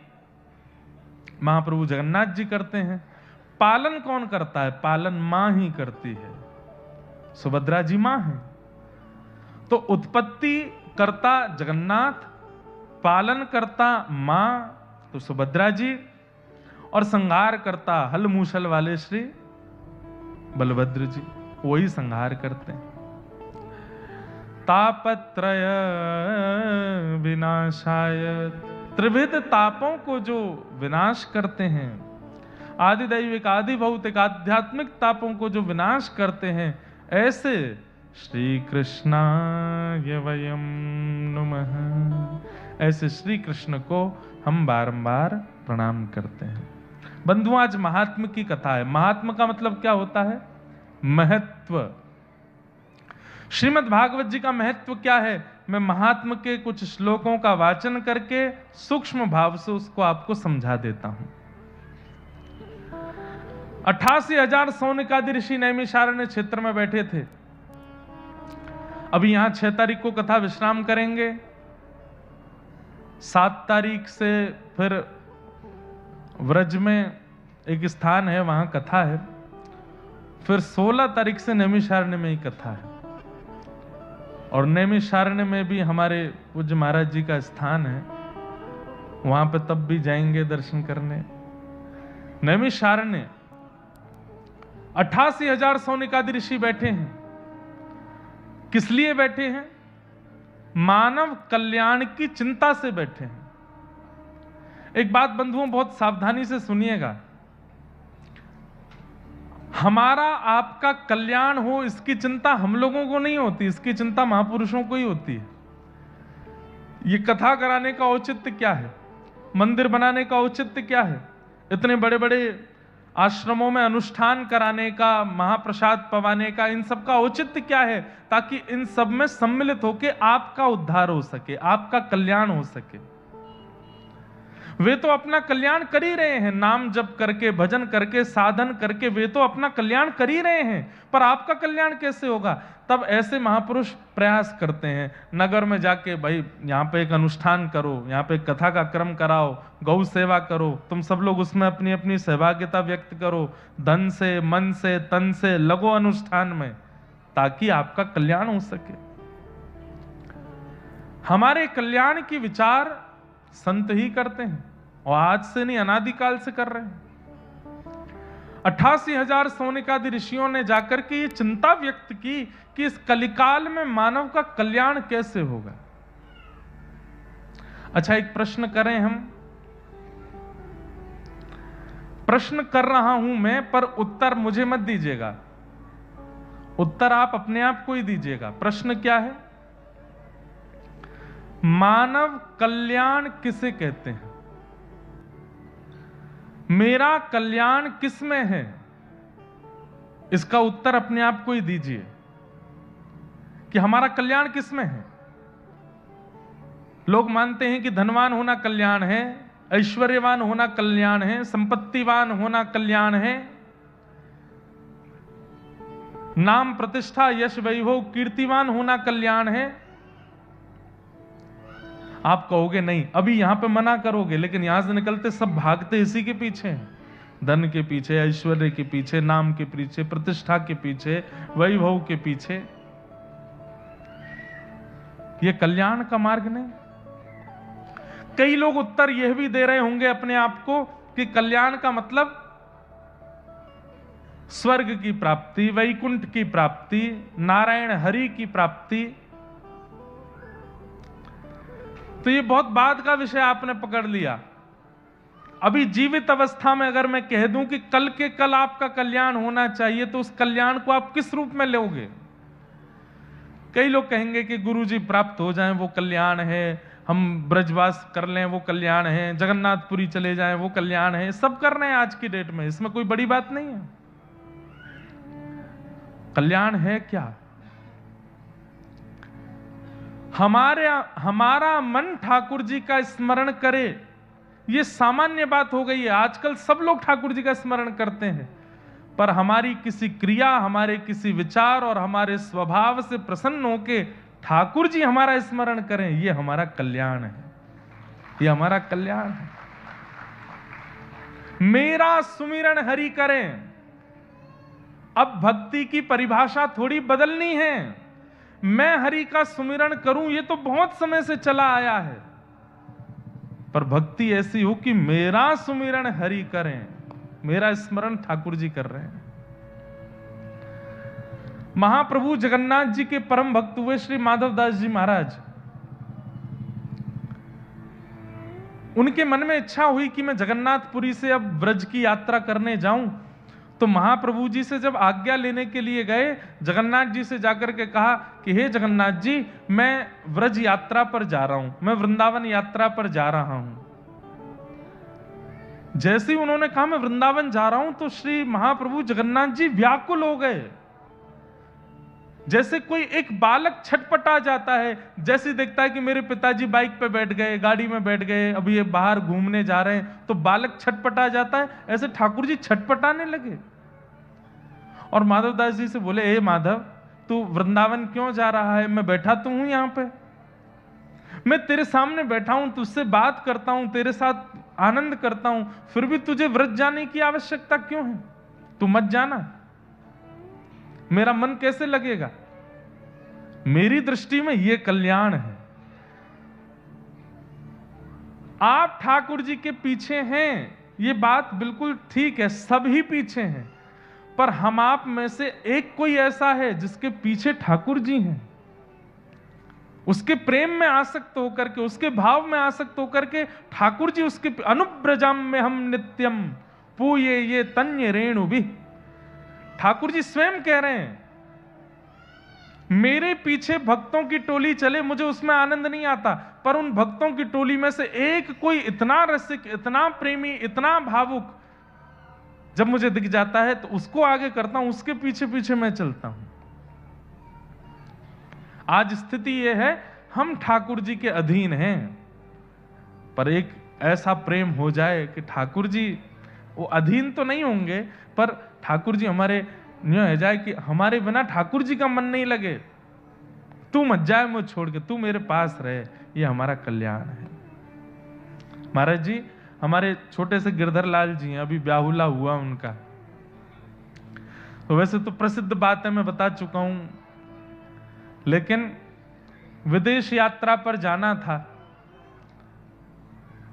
महाप्रभु जगन्नाथ जी करते हैं। पालन कौन करता है? पालन मां ही करती है, सुभद्रा जी मां है। तो उत्पत्ति करता जगन्नाथ, पालन करता मां तो सुभद्रा जी, और संहार करता हल मूसल वाले श्री बलभद्र जी, वही संहार करते हैं। तापत्रय विनाशाय, त्रिविध तापों को जो विनाश करते हैं, आदि दैविक आदि भौतिक आध्यात्मिक तापों को जो विनाश करते हैं, ऐसे श्री कृष्णाय वयम नमः, ऐसे श्री कृष्ण को हम बारंबार प्रणाम करते हैं। बंधुओं, आज महात्म की कथा है। महात्म का मतलब क्या होता है? महत्व। श्रीमद् भागवत जी का महत्व क्या है? मैं महात्म के कुछ श्लोकों का वाचन करके सूक्ष्म भाव से उसको आपको समझा देता हूं। 88,000 सौनकादि ऋषि नैमिषारण्य क्षेत्र में बैठे थे। अभी यहां 6 तारीख को कथा विश्राम करेंगे, 7 तारीख से फिर व्रज में एक स्थान है, वहां कथा है, फिर 16 तारीख से नैमिषारण्य में ही कथा है, और नैमिषारण्य में भी हमारे पूज्य महाराज जी का स्थान है, वहां पे तब भी जाएंगे दर्शन करने। नैमिषारण्य 88,000 सौनकादि ऋषि बैठे हैं। किस लिए बैठे हैं? मानव कल्याण की चिंता से बैठे हैं। एक बात बंधुओं बहुत सावधानी से सुनिएगा, हमारा आपका कल्याण हो इसकी चिंता हम लोगों को नहीं होती, इसकी चिंता महापुरुषों को ही होती है। ये कथा कराने का औचित्य क्या है? मंदिर बनाने का औचित्य क्या है? इतने बड़े बड़े आश्रमों में अनुष्ठान कराने का, महाप्रसाद पवाने का, इन सब का औचित्य क्या है? ताकि इन सब में सम्मिलित होकर आपका उद्धार हो सके, आपका कल्याण हो सके। वे तो अपना कल्याण कर ही रहे हैं, नाम जप करके, भजन करके, साधन करके वे तो अपना कल्याण कर ही रहे हैं, पर आपका कल्याण कैसे होगा? तब ऐसे महापुरुष प्रयास करते हैं, नगर में जाके भाई यहाँ पे एक अनुष्ठान करो, यहाँ पे एक कथा का क्रम कराओ, गौ सेवा करो, तुम सब लोग उसमें अपनी अपनी सहभागिता व्यक्त करो, धन से, मन से, तन से लगो अनुष्ठान में, ताकि आपका कल्याण हो सके। हमारे कल्याण की विचार संत ही करते हैं, और आज से नहीं, अनादिकाल से कर रहे हैं। 88,000 सौनकादि ऋषियों ने जाकर के ये चिंता व्यक्त की कि इस कलिकाल में मानव का कल्याण कैसे होगा। अच्छा, एक प्रश्न करें हम। प्रश्न कर रहा हूं मैं, पर उत्तर मुझे मत दीजिएगा, उत्तर आप अपने आप को ही दीजिएगा। प्रश्न क्या है? मानव कल्याण किसे कहते हैं? मेरा कल्याण किस में है? इसका उत्तर अपने आप को ही दीजिए कि हमारा कल्याण किस में है। लोग मानते हैं कि धनवान होना कल्याण है, ऐश्वर्यवान होना कल्याण है, संपत्तिवान होना कल्याण है, नाम प्रतिष्ठा यश वैभव कीर्तिवान होना कल्याण है। आप कहोगे नहीं, अभी यहां पे मना करोगे, लेकिन यहां से निकलते सब भागते इसी के पीछे हैं, धन के पीछे, ऐश्वर्य के पीछे, नाम के पीछे, प्रतिष्ठा के पीछे, वैभव के पीछे। यह कल्याण का मार्ग नहीं। कई लोग उत्तर यह भी दे रहे होंगे अपने आप को कि कल्याण का मतलब स्वर्ग की प्राप्ति, वैकुंठ की प्राप्ति, नारायण हरि की प्राप्ति। तो ये बहुत बाद का विषय आपने पकड़ लिया। अभी जीवित अवस्था में अगर मैं कह दूं कि कल के कल आपका कल्याण होना चाहिए, तो उस कल्याण को आप किस रूप में लोगे? कई लोग कहेंगे कि गुरुजी प्राप्त हो जाएं वो कल्याण है, हम ब्रजवास कर लें वो कल्याण है, जगन्नाथपुरी चले जाएं वो कल्याण है। सब कर रहे हैं आज की डेट में, इसमें कोई बड़ी बात नहीं है। कल्याण है क्या? हमारा मन ठाकुर जी का स्मरण करे, ये सामान्य बात हो गई है। आजकल सब लोग ठाकुर जी का स्मरण करते हैं, पर हमारी किसी क्रिया, हमारे किसी विचार और हमारे स्वभाव से प्रसन्न होके ठाकुर जी हमारा स्मरण करें, ये हमारा कल्याण है, ये हमारा कल्याण है। मेरा सुमिरन हरि करें। अब भक्ति की परिभाषा थोड़ी बदलनी है। मैं हरि का सुमिरन करूं, ये तो बहुत समय से चला आया है, पर भक्ति ऐसी हो कि मेरा सुमिरन हरि करें, मेरा स्मरण ठाकुर जी कर रहे हैं। महाप्रभु जगन्नाथ जी के परम भक्त हुए श्री माधवदास जी महाराज, उनके मन में इच्छा हुई कि मैं जगन्नाथपुरी से अब व्रज की यात्रा करने जाऊं। तो महाप्रभु जी से जब आज्ञा लेने के लिए गए, जगन्नाथ जी से जाकर के कहा कि हे जगन्नाथ जी, मैं व्रज यात्रा पर जा रहा हूं, मैं वृंदावन यात्रा पर जा रहा हूं। जैसे ही उन्होंने कहा मैं वृंदावन जा रहा हूं, तो श्री महाप्रभु जगन्नाथ जी व्याकुल हो गए। जैसे कोई एक बालक छटपटा जाता है, जैसे देखता है कि मेरे पिताजी बाइक पे बैठ गए, गाड़ी में बैठ गए, अभी ये बाहर घूमने जा रहे हैं, तो बालक छटपटा जाता है, ऐसे ठाकुर जी छटपटाने लगे और माधवदास जी से बोले, हे माधव, तू वृंदावन क्यों जा रहा है? मैं बैठा तो हूं यहां पे, मैं तेरे सामने बैठा हूं, तुझसे बात करता हूं, तेरे साथ आनंद करता हूं, फिर भी तुझे व्रज जाने की आवश्यकता क्यों है? तू मत जाना, मेरा मन कैसे लगेगा? मेरी दृष्टि में यह कल्याण है। आप ठाकुर जी के पीछे हैं, ये बात बिल्कुल ठीक है, सभी पीछे हैं, पर हम आप में से एक कोई ऐसा है जिसके पीछे ठाकुर जी हैं, उसके प्रेम में आसक्त होकर के, उसके भाव में आसक्त होकर के ठाकुर जी उसके अनुब्रजम में हम नित्यम पूये ये तन्य रेणु भी। ठाकुर जी स्वयं कह रहे हैं, मेरे पीछे भक्तों की टोली चले, मुझे उसमें आनंद नहीं आता, पर उन भक्तों की टोली में से एक कोई इतना रसिक, इतना प्रेमी, इतना भावुक जब मुझे दिख जाता है तो उसको आगे करता हूं, उसके पीछे पीछे मैं चलता हूं। आज स्थिति यह है, हम ठाकुर जी के अधीन हैं, पर एक ऐसा प्रेम हो जाए कि ठाकुर जी वो अधीन तो नहीं होंगे, पर ठाकुर जी हमारे यूं हो जाए कि हमारे बिना ठाकुर जी का मन नहीं लगे, तू मत जाए मुझे छोड़ के, तू मेरे पास रहे, ये हमारा कल्याण है। महाराज जी, हमारे छोटे से गिरधर लाल जी हैं, अभी ब्याहुला हुआ उनका, तो वैसे तो प्रसिद्ध बात है, मैं बता चुका हूं, लेकिन विदेश यात्रा पर जाना था,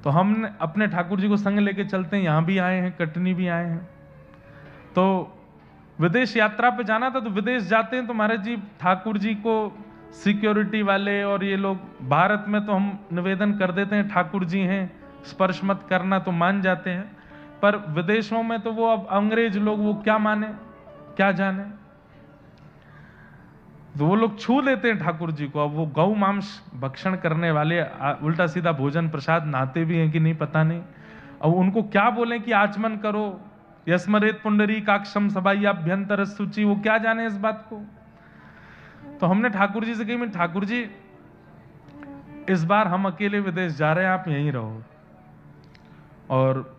तो हम अपने ठाकुर जी को संग लेके चलते हैं, यहां भी आए हैं, कटनी भी आए हैं, तो विदेश यात्रा पे जाना था। तो विदेश जाते हैं तो महाराज जी ठाकुर जी को सिक्योरिटी वाले और ये लोग, भारत में तो हम निवेदन कर देते हैं ठाकुर जी हैं, स्पर्श मत करना, तो मान जाते हैं, पर विदेशों में तो वो अब अंग्रेज लोग, वो क्या माने क्या जाने, तो वो लोग छू लेते हैं ठाकुर जी को। अब वो गौ मांस भक्षण करने वाले, उल्टा सीधा भोजन प्रसाद नहाते भी हैं कि नहीं पता नहीं, अब उनको क्या बोलें कि आचमन करो, यस्मरेत पुंडरी काक्षम सभाभ्यंतर सूची, वो क्या जाने इस बात को। तो हमने ठाकुर जी से कही, मैं ठाकुर जी इस बार हम अकेले विदेश जा रहे हैं, आप यहीं रहो, और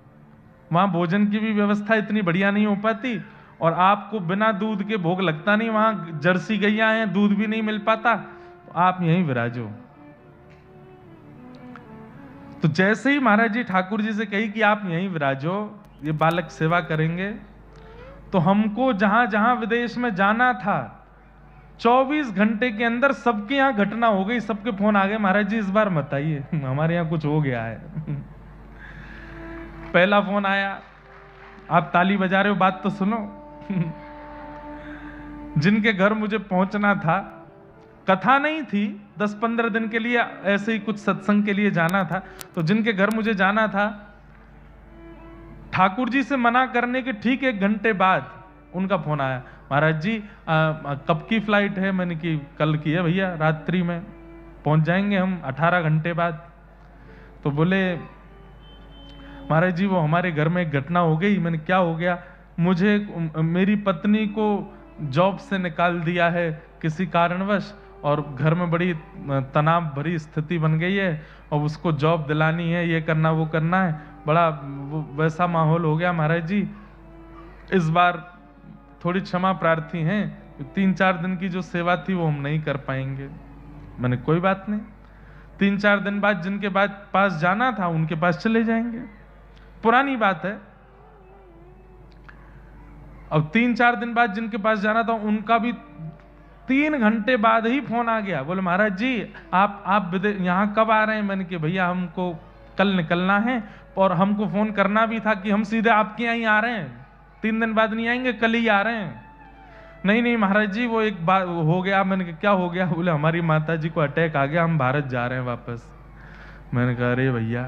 वहां भोजन की भी व्यवस्था इतनी बढ़िया नहीं हो पाती, और आपको बिना दूध के भोग लगता नहीं, वहां जर्सी गैया हैं, दूध भी नहीं मिल पाता, तो आप यहीं विराजो। तो जैसे ही महाराज जी ठाकुर जी से कही कि आप यहीं विराजो, ये बालक सेवा करेंगे, तो हमको जहां जहां विदेश में जाना था 24 घंटे के अंदर सबके यहां घटना हो गई, सबके फोन आ गए, महाराज जी इस बार मत आइए, हमारे यहां कुछ हो गया है। पहला फोन आया, आप ताली बजा रहे हो, बात तो सुनो। जिनके घर मुझे पहुंचना था, कथा नहीं थी, 10-15 दिन के लिए ऐसे ही कुछ सत्संग के लिए जाना था, तो जिनके घर मुझे जाना था, ठाकुर जी से मना करने के ठीक 1 घंटे बाद उनका फोन आया, महाराज जी कब की फ्लाइट है? मैंने कि कल की है भैया, रात्रि में पहुंच जाएंगे हम 18 घंटे बाद। तो बोले महाराज जी वो हमारे घर में एक घटना हो गई। मैंने क्या हो गया? मुझे मेरी पत्नी को जॉब से निकाल दिया है किसी कारणवश, और घर में बड़ी तनाव भरी स्थिति बन गई है, और उसको जॉब दिलानी है, ये करना वो करना है, बड़ा वैसा माहौल हो गया महाराज जी। इस बार थोड़ी क्षमा प्रार्थी हैं, 3-4 दिन की जो सेवा थी वो हम नहीं कर पाएंगे। मैंने कोई बात नहीं, 3-4 दिन बाद जिनके पास जाना था उनके पास चले जाएंगे, पुरानी बात है। अब 3-4 दिन बाद जिनके पास जाना था उनका भी 3 घंटे बाद ही फोन आ गया, बोले महाराज जी आप यहाँ कब आ रहे हैं? मैंने कि भैया हमको कल निकलना है, और हमको फोन करना भी था कि हम सीधे आपके यहाँ ही आ रहे हैं, 3 दिन बाद नहीं आएंगे, कल ही आ रहे हैं। नहीं नहीं महाराज जी वो एक बात हो गया। मैंने कहा क्या हो गया? बोले हमारी माता जी को अटैक आ गया, हम भारत जा रहे हैं वापस। मैंने कहा अरे भैया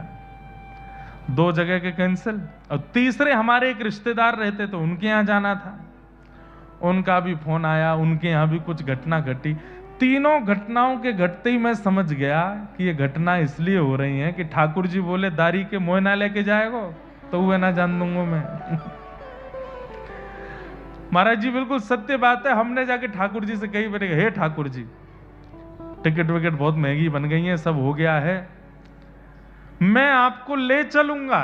2 जगह के कैंसिल, और तीसरे हमारे एक रिश्तेदार रहते तो उनके यहाँ जाना था, उनका भी फोन आया, उनके यहाँ भी कुछ घटना घटी। तीनों घटनाओं के घटते ही मैं समझ गया कि ये घटना इसलिए हो रही है कि ठाकुर जी बोले दारी के मोह ना लेके जाएगो तो वह ना जान दूंगा मैं। महाराज जी बिल्कुल सत्य बात है। हमने जाके ठाकुर जी से कही, मैंने कहा हे ठाकुर जी टिकट विकेट बहुत महंगी बन गई है, सब हो गया है, मैं आपको ले चलूंगा।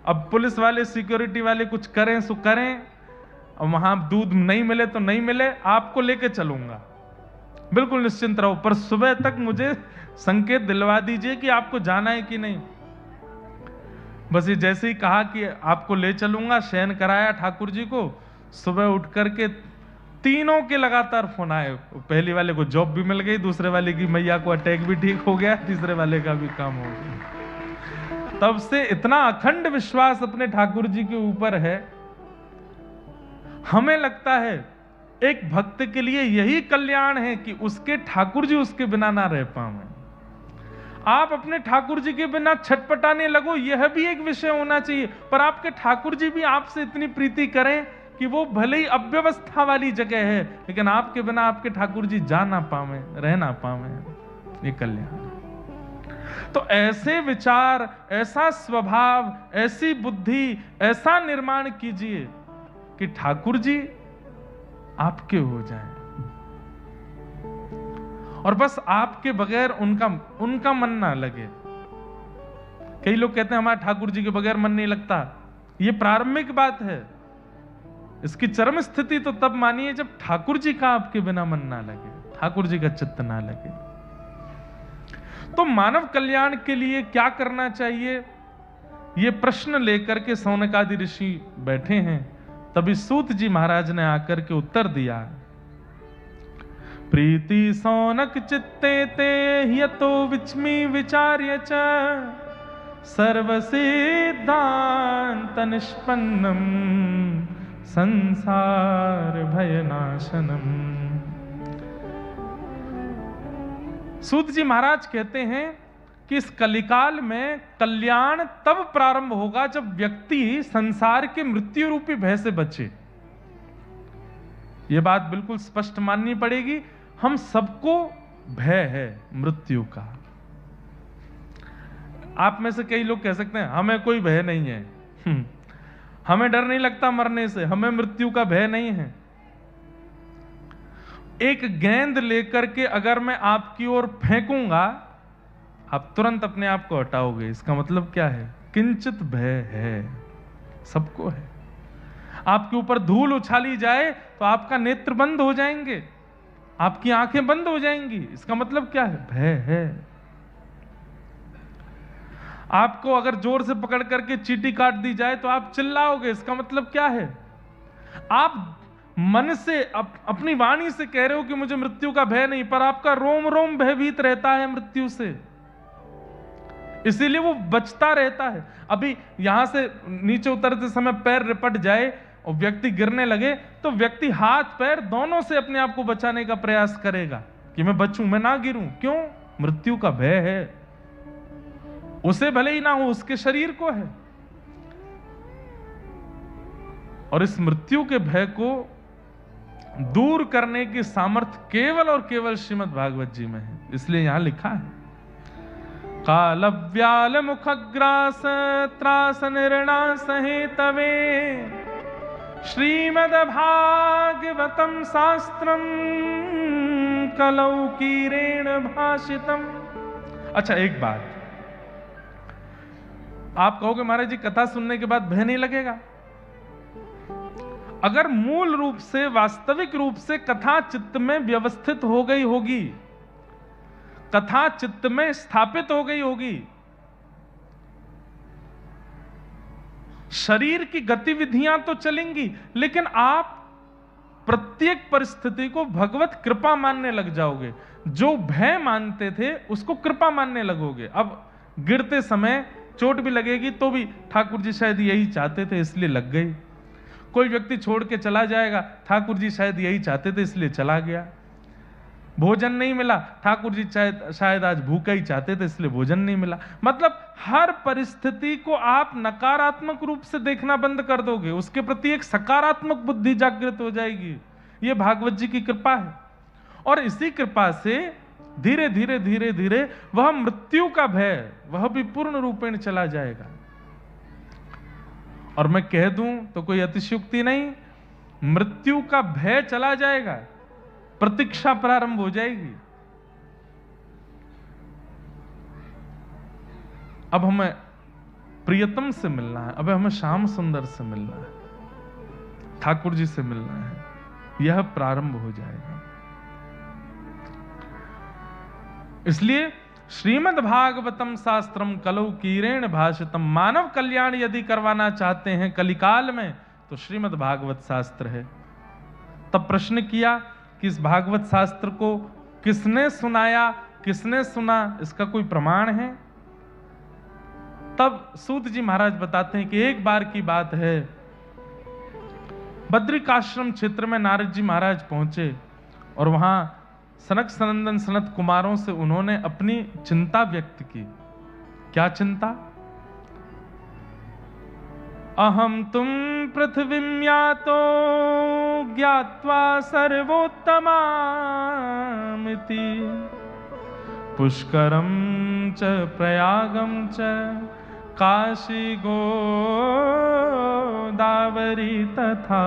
अब पुलिस वाले सिक्योरिटी वाले कुछ करें सो करें, और वहां दूध नहीं मिले तो नहीं मिले, आपको लेके चलूंगा, बिल्कुल निश्चिंत रहो, पर सुबह तक मुझे संकेत दिलवा दीजिए कि आपको जाना है कि नहीं। बस ये जैसे ही कहा कि आपको ले चलूंगा, शयन कराया ठाकुर जी को, सुबह उठ करके तीनों के लगातार फोन आए। पहली वाले को जॉब भी मिल गई, दूसरे वाले की मैया को अटैक भी ठीक हो गया, तीसरे वाले का भी काम हो गया। तब से इतना अखंड विश्वास अपने ठाकुर जी के ऊपर है। हमें लगता है एक भक्त के लिए यही कल्याण है कि उसके ठाकुर जी उसके बिना ना रह पाए। आप अपने ठाकुर जी के बिना छटपटाने लगो, यह भी एक विषय होना चाहिए, पर आपके ठाकुर जी भी आपसे इतनी प्रीति करें कि वो भले ही अव्यवस्था वाली जगह है, लेकिन आपके बिना आपके ठाकुर जी जा ना पावे, रह ना पावे, ये कल्याण। तो ऐसे विचार, ऐसा स्वभाव, ऐसी बुद्धि, ऐसा निर्माण कीजिए कि ठाकुर जी आपके हो जाएं, और बस आपके बगैर उनका मन ना लगे। कई लोग कहते हैं हमारा ठाकुर जी के बगैर मन नहीं लगता। ये प्रारंभिक बात है, इसकी चरम स्थिति तो तब मानिए जब ठाकुर जी का आपके बिना मन ना लगे, ठाकुर जी का चित्त ना लगे। तो मानव कल्याण के लिए क्या करना चाहिए, ये प्रश्न लेकर के सौनकादि ऋषि बैठे हैं। तभी सूत जी महाराज ने आकर के उत्तर दिया, प्रीति सौनक चित्ते ते यतो विचमी विचार्य च सर्व सिद्धांत निष्पन्नम संसार भयनाशनम। सूत जी महाराज कहते हैं कि इस कलिकाल में कल्याण तब प्रारंभ होगा जब व्यक्ति संसार के मृत्यु रूपी भय से बचे। यह बात बिल्कुल स्पष्ट माननी पड़ेगी। हम सबको भय है मृत्यु का। आप में से कई लोग कह सकते हैं हमें कोई भय नहीं है, हमें डर नहीं लगता मरने से, हमें मृत्यु का भय नहीं है। एक गेंद लेकर के अगर मैं आपकी ओर फेंकूंगा, आप तुरंत अपने आप को हटाओगे। इसका मतलब क्या है? किंचित भय है, सबको है। आपके ऊपर धूल उछाली जाए तो आपका नेत्र बंद हो जाएंगे, आपकी आंखें बंद हो जाएंगी। इसका मतलब क्या है? भय है। आपको अगर जोर से पकड़ करके चींटी काट दी जाए तो आप चिल्लाओगे। इसका मतलब क्या है? आप मन से अपनी वाणी से कह रहे हो कि मुझे मृत्यु का भय नहीं, पर आपका रोम रोम भयभीत रहता है मृत्यु से, इसीलिए वो बचता रहता है। अभी यहां से नीचे उतरते समय पैर रिपट जाए और व्यक्ति गिरने लगे तो व्यक्ति हाथ पैर दोनों से अपने आप को बचाने का प्रयास करेगा कि मैं बचूं, मैं ना गिरूं। क्यों? मृत्यु का भय है। उसे भले ही ना हो, उसके शरीर को है। और इस मृत्यु के भय को दूर करने की सामर्थ्य केवल और केवल श्रीमद् भागवत जी में है। इसलिए यहां लिखा है, काल व्याल मुखग्रास त्रास निर्णा सहेतवे श्रीमद् भागवतम शास्त्रम कलौ कीरेण भाषितम। अच्छा एक बात, आप कहोगे महाराज जी कथा सुनने के बाद भय नहीं लगेगा। अगर मूल रूप से, वास्तविक रूप से कथा चित्त में व्यवस्थित हो गई होगी, कथा चित्त में स्थापित हो गई होगी, शरीर की गतिविधियां तो चलेंगी, लेकिन आप प्रत्येक परिस्थिति को भगवत कृपा मानने लग जाओगे। जो भय मानते थे उसको कृपा मानने लगोगे। अब गिरते समय चोट भी लगेगी तो भी ठाकुर जी शायद यही चाहते थे इसलिए लग गई। कोई व्यक्ति छोड़ के चला जाएगा, ठाकुर जी शायद यही चाहते थे इसलिए चला गया। भोजन नहीं मिला, ठाकुर जी शायद आज भूखा ही चाहते थे इसलिए भोजन नहीं मिला। मतलब हर परिस्थिति को आप नकारात्मक रूप से देखना बंद कर दोगे, उसके प्रति एक सकारात्मक बुद्धि जागृत हो जाएगी। यह भागवत जी की कृपा है। और इसी कृपा से धीरे धीरे धीरे धीरे वह मृत्यु का भय वह भी पूर्ण रूपेण चला जाएगा। और मैं कह दूं तो कोई अतिशयोक्ति नहीं, मृत्यु का भय चला जाएगा, प्रतीक्षा प्रारंभ हो जाएगी। अब हमें प्रियतम से मिलना है, अब हमें श्याम सुंदर से मिलना है, ठाकुर जी से मिलना है, यह प्रारंभ हो जाएगा। इसलिए श्रीमद् भागवतम शास्त्रम कलौ कीरेण भाषितम, मानव कल्याण यदि करवाना चाहते हैं कलिकाल में तो श्रीमद् भागवत शास्त्र है। तब प्रश्न किया कि इस भागवत शास्त्र को किसने सुनाया, किसने सुना, इसका कोई प्रमाण है? तब सूत जी महाराज बताते हैं कि एक बार की बात है, बद्रिकाश्रम क्षेत्र में नारद जी महाराज पहुंचे और वहां सनक सनंदन सनत कुमारों से उन्होंने अपनी चिंता व्यक्त की। क्या चिंता? अहम तुम पृथ्वीं यातो ज्ञात्वा सर्वोत्तमामिति, पुष्करम च प्रयागम च काशी गोदावरी तथा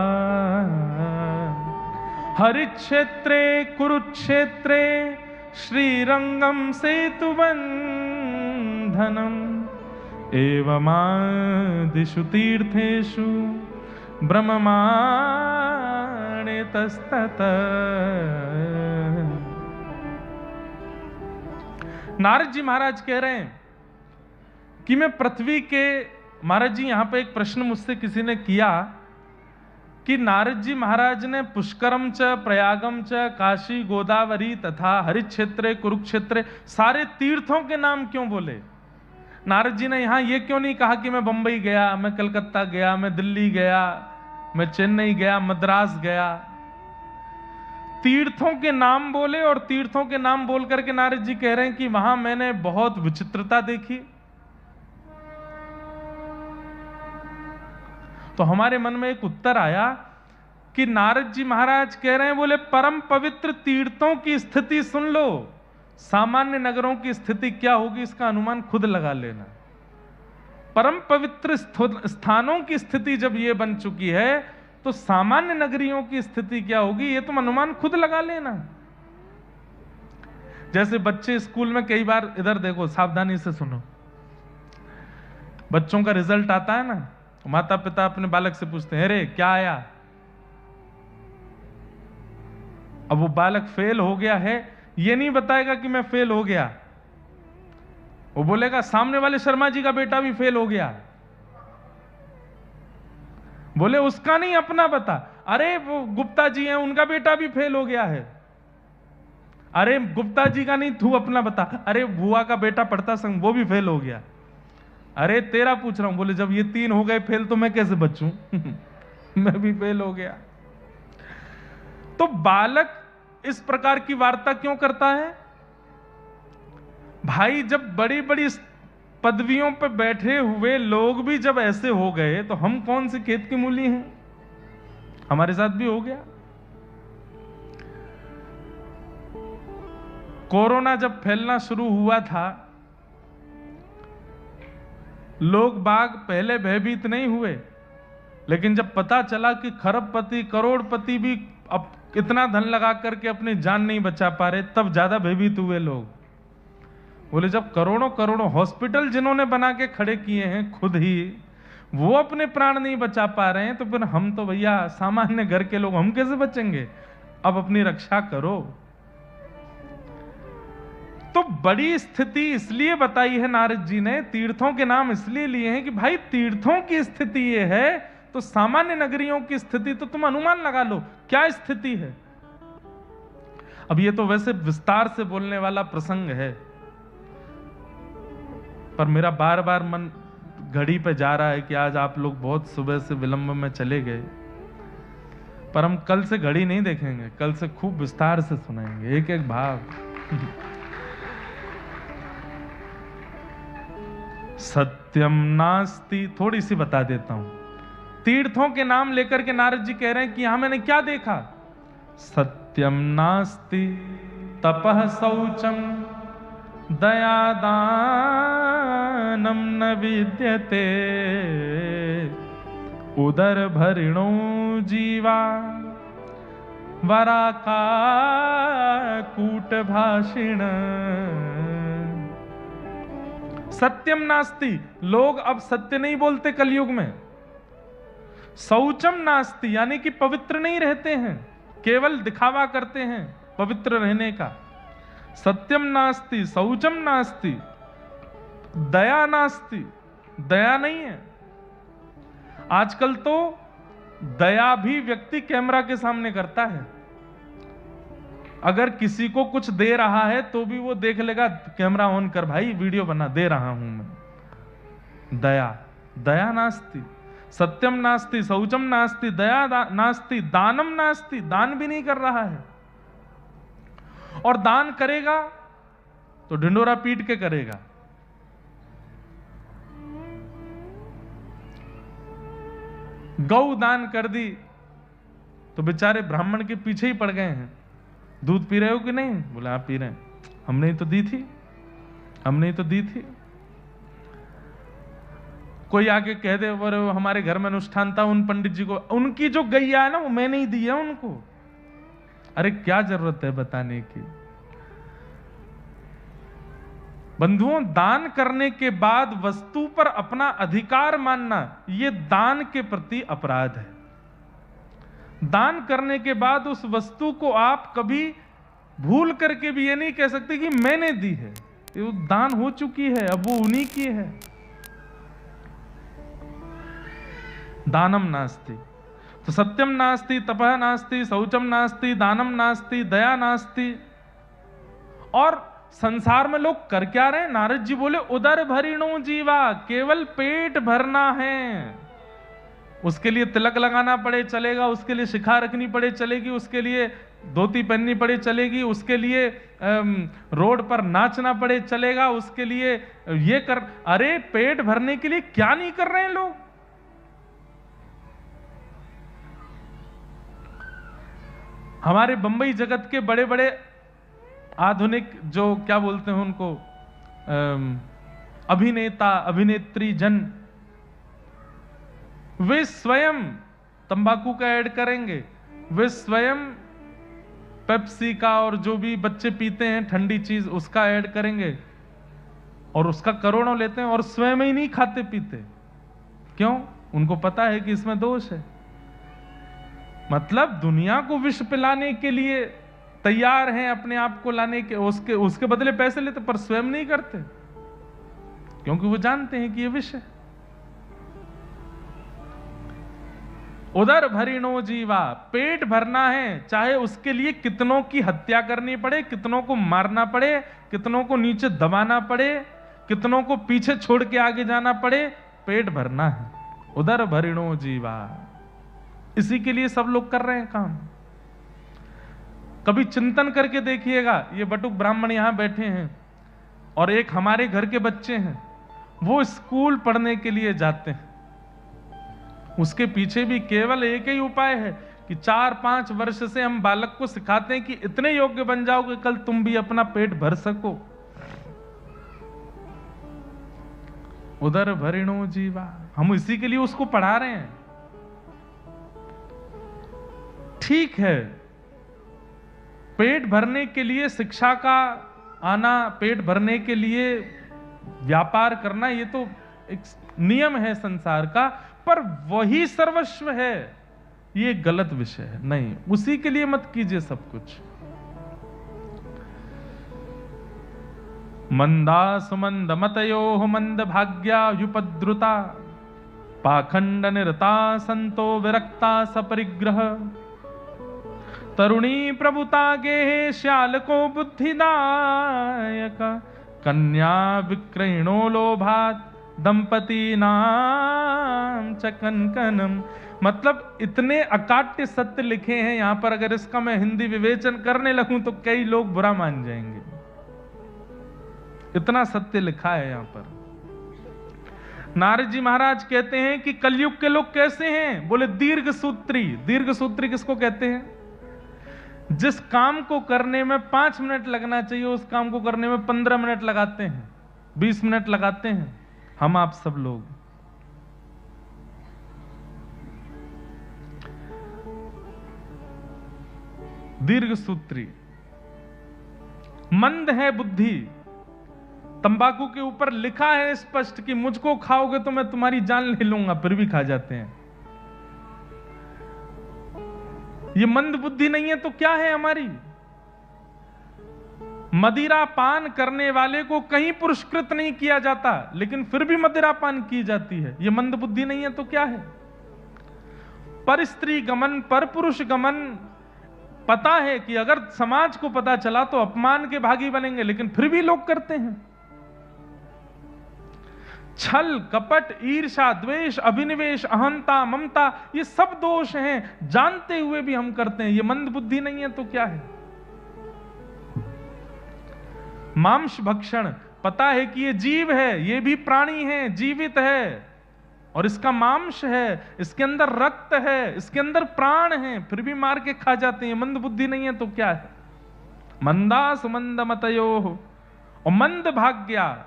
हरिक्षेत्रे कुरुक्षेत्रे श्रीरंगम सेतुबंधनम एवमादिषु तीर्थेषु ब्रह्ममाणे तस्तत। नारद जी महाराज कह रहे हैं कि मैं पृथ्वी के, महाराज जी यहां पे एक प्रश्न मुझसे किसी ने किया कि नारद जी महाराज ने पुष्करम च प्रयागम च काशी गोदावरी तथा हरिक्षेत्रे कुरुक्षेत्रे सारे तीर्थों के नाम क्यों बोले? नारद जी ने यहां यह क्यों नहीं कहा कि मैं बंबई गया, मैं कलकत्ता गया, मैं दिल्ली गया, मैं चेन्नई गया, मद्रास गया? तीर्थों के नाम बोले और तीर्थों के नाम बोल करके नारद जी कह रहे हैं कि वहां मैंने बहुत विचित्रता देखी। तो हमारे मन में एक उत्तर आया कि नारद जी महाराज कह रहे हैं, बोले परम पवित्र तीर्थों की स्थिति सुन लो, सामान्य नगरों की स्थिति क्या होगी इसका अनुमान खुद लगा लेना। परम पवित्र स्थानों की स्थिति जब ये बन चुकी है तो सामान्य नगरियों की स्थिति क्या होगी ये तुम अनुमान खुद लगा लेना। जैसे बच्चे स्कूल में कई बार, इधर देखो सावधानी से सुनो, बच्चों का रिजल्ट आता है ना, माता पिता अपने बालक से पूछते हैं अरे क्या आया? अब वो बालक फेल हो गया है ये नहीं बताएगा कि मैं फेल हो गया, वो बोलेगा सामने वाले शर्मा जी का बेटा भी फेल हो गया। बोले उसका नहीं अपना बता, अरे वो गुप्ता जी हैं उनका बेटा भी फेल हो गया है। अरे गुप्ता जी का नहीं तू अपना बता, अरे बुआ का बेटा पढ़ता संग वो भी फेल हो गया। अरे तेरा पूछ रहा हूं। बोले जब ये 3 हो गए फेल तो मैं कैसे बचूं? मैं भी फेल हो गया। तो बालक इस प्रकार की वार्ता क्यों करता है? भाई जब बड़ी बड़ी पदवियों पर बैठे हुए लोग भी जब ऐसे हो गए तो हम कौन सी खेत की मूली हैं? हमारे साथ भी हो गया। कोरोना जब फैलना शुरू हुआ था, लोग बाग पहले भयभीत नहीं हुए, लेकिन जब पता चला कि खरबपति करोड़पति भी अब इतना धन लगा करके अपनी जान नहीं बचा पा रहे, तब ज्यादा भयभीत हुए लोग। बोले जब करोड़ों करोड़ों हॉस्पिटल जिन्होंने बना के खड़े किए हैं खुद ही, वो अपने प्राण नहीं बचा पा रहे हैं, तो फिर हम तो भैया सामान्य घर के लोग हम कैसे बचेंगे? अब अपनी रक्षा करो। तो बड़ी स्थिति इसलिए बताई है नारद जी ने, तीर्थों के नाम इसलिए लिए हैं कि भाई तीर्थों की स्थिति ये है तो सामान्य नगरियों की स्थिति तो तुम अनुमान लगा लो क्या स्थिति है। अब ये तो वैसे विस्तार से बोलने वाला प्रसंग है, पर मेरा बार बार मन घड़ी पे जा रहा है कि आज आप लोग बहुत सुबह से विलंब में चले गए। पर हम कल से घड़ी नहीं देखेंगे, कल से खूब विस्तार से सुनाएंगे एक एक भाव। सत्यम नास्ति, थोड़ी सी बता देता हूं। तीर्थों के नाम लेकर के नारद जी कह रहे हैं कि यहां मैंने क्या देखा। सत्यम नास्ति तपः शौचम दयादानम न विद्यते उदर भरिणो जीवा वराका कूट भाषिण। सत्यम नास्ति, लोग अब सत्य नहीं बोलते कलयुग में। शौचम नास्ति, यानी कि पवित्र नहीं रहते हैं, केवल दिखावा करते हैं पवित्र रहने का। सत्यम नास्ति, शौचम नास्ति, दया नास्ति, दया नहीं है। आजकल तो दया भी व्यक्ति कैमरा के सामने करता है। अगर किसी को कुछ दे रहा है तो भी वो देख लेगा, कैमरा ऑन कर भाई, वीडियो बना, दे रहा हूं मैं। दया, दया नास्ति। सत्यम नास्ति, शौचम नास्ति, दया नास्ति, दानम नास्ति, दान भी नहीं कर रहा है। और दान करेगा तो ढिंडोरा पीट के करेगा। गौ दान कर दी तो बेचारे ब्राह्मण के पीछे ही पड़ गए हैं। दूध पी रहे हो कि नहीं? बोला आप पी रहे हैं। हमने ही तो दी थी, हमने ही तो दी थी। कोई आके कह दे वो हमारे घर में अनुष्ठान था, उन पंडित जी को, उनकी जो गैया है ना वो मैंने ही दी है उनको। अरे क्या जरूरत है बताने की। बंधुओं, दान करने के बाद वस्तु पर अपना अधिकार मानना, यह दान के प्रति अपराध है। दान करने के बाद उस वस्तु को आप कभी भूल करके भी ये नहीं कह सकते कि मैंने दी है, वो दान हो चुकी है, अब वो उन्हीं की है। दानम नास्ति, तो सत्यम नास्ति, तपः नास्ति, शौचम नास्ति, दानम नास्ति, दया नास्ति। और संसार में लोग कर क्या रहे हैं? नारद जी बोले उदर भरिणो जीवा, केवल पेट भरना है। उसके लिए तिलक लगाना पड़े चलेगा, उसके लिए शिखा रखनी पड़े चलेगी, उसके लिए धोती पहननी पड़े चलेगी, उसके लिए रोड पर नाचना पड़े चलेगा, उसके लिए ये कर। अरे पेट भरने के लिए क्या नहीं कर रहे हैं लोग। हमारे बंबई जगत के बड़े बड़े आधुनिक जो क्या बोलते हैं उनको, अभिनेता अभिनेत्री जन, वे स्वयं तंबाकू का ऐड करेंगे, वे स्वयं पेप्सी का और जो भी बच्चे पीते हैं ठंडी चीज उसका ऐड करेंगे और उसका करोड़ों लेते हैं और स्वयं ही नहीं खाते पीते। क्यों? उनको पता है कि इसमें दोष है। मतलब दुनिया को विष पिलाने के लिए तैयार हैं, अपने आप को लाने के, उसके बदले पैसे लेते, पर स्वयं नहीं करते क्योंकि वो जानते हैं कि ये विष है। उदर भरिणो जीवा, पेट भरना है, चाहे उसके लिए कितनों की हत्या करनी पड़े, कितनों को मारना पड़े, कितनों को नीचे दबाना पड़े, कितनों को पीछे छोड़ के आगे जाना पड़े, पेट भरना है। उदर भरिणो जीवा, इसी के लिए सब लोग कर रहे हैं काम। कभी चिंतन करके देखिएगा, ये बटुक ब्राह्मण यहां बैठे हैं और एक हमारे घर के बच्चे हैं, वो स्कूल पढ़ने के लिए जाते हैं। उसके पीछे भी केवल एक ही उपाय है कि 4-5 वर्ष से हम बालक को सिखाते हैं कि इतने योग्य बन जाओ कि कल तुम भी अपना पेट भर सको। उदर भरिणो जीवा, हम इसी के लिए उसको पढ़ा रहे हैं। ठीक है, पेट भरने के लिए शिक्षा का आना, पेट भरने के लिए व्यापार करना, ये तो एक नियम है संसार का, पर वही सर्वस्व है, ये गलत विषय है। नहीं, उसी के लिए मत कीजिए सब कुछ। मंदा सुमंद मतयो मंद भाग्या युपद्रुता पाखंड निरता संतो विरक्ता सपरिग्रह तरुणी प्रभुता गे श्याल को बुद्धिदायक कन्या विक्रयणो लोभात दंपति नाम च कनकनम मतलब इतने अकाट्य सत्य लिखे हैं यहां पर, अगर इसका मैं हिंदी विवेचन करने लगूं तो कई लोग बुरा मान जाएंगे। इतना सत्य लिखा है यहां पर। नारद जी महाराज कहते हैं कि कलयुग के लोग कैसे हैं? बोले दीर्घ सूत्री। दीर्घ सूत्री किसको कहते हैं? जिस काम को करने में 5 मिनट लगना चाहिए उस काम को करने में 15 मिनट लगाते हैं, 20 मिनट लगाते हैं हम आप सब लोग। दीर्घ सूत्री। मंद है बुद्धि। तंबाकू के ऊपर लिखा है स्पष्ट कि मुझको खाओगे तो मैं तुम्हारी जान ले लूंगा, फिर भी खा जाते हैं। ये मंद बुद्धि नहीं है तो क्या है हमारी? मदिरा पान करने वाले को कहीं पुरस्कृत नहीं किया जाता, लेकिन फिर भी मदिरा पान की जाती है। ये मंद बुद्धि नहीं है तो क्या है? पर स्त्री गमन, पर पुरुष गमन। पता है कि अगर समाज को पता चला तो अपमान के भागी बनेंगे, लेकिन फिर भी लोग करते हैं। छल, कपट, ईर्ष्या, द्वेष, अभिनिवेश, अहंता, ममता, ये सब दोष हैं, जानते हुए भी हम करते हैं। ये मंद बुद्धि नहीं है तो क्या है? मांस भक्षण। पता है कि ये जीव है, ये भी प्राणी है, जीवित है, और इसका मांस है, इसके अंदर रक्त है, इसके अंदर प्राण है, फिर भी मार के खा जाते हैं। मंद बुद्धि नहीं है तो क्या है? मंदा सुमंद मतयो और मंद भाग्या।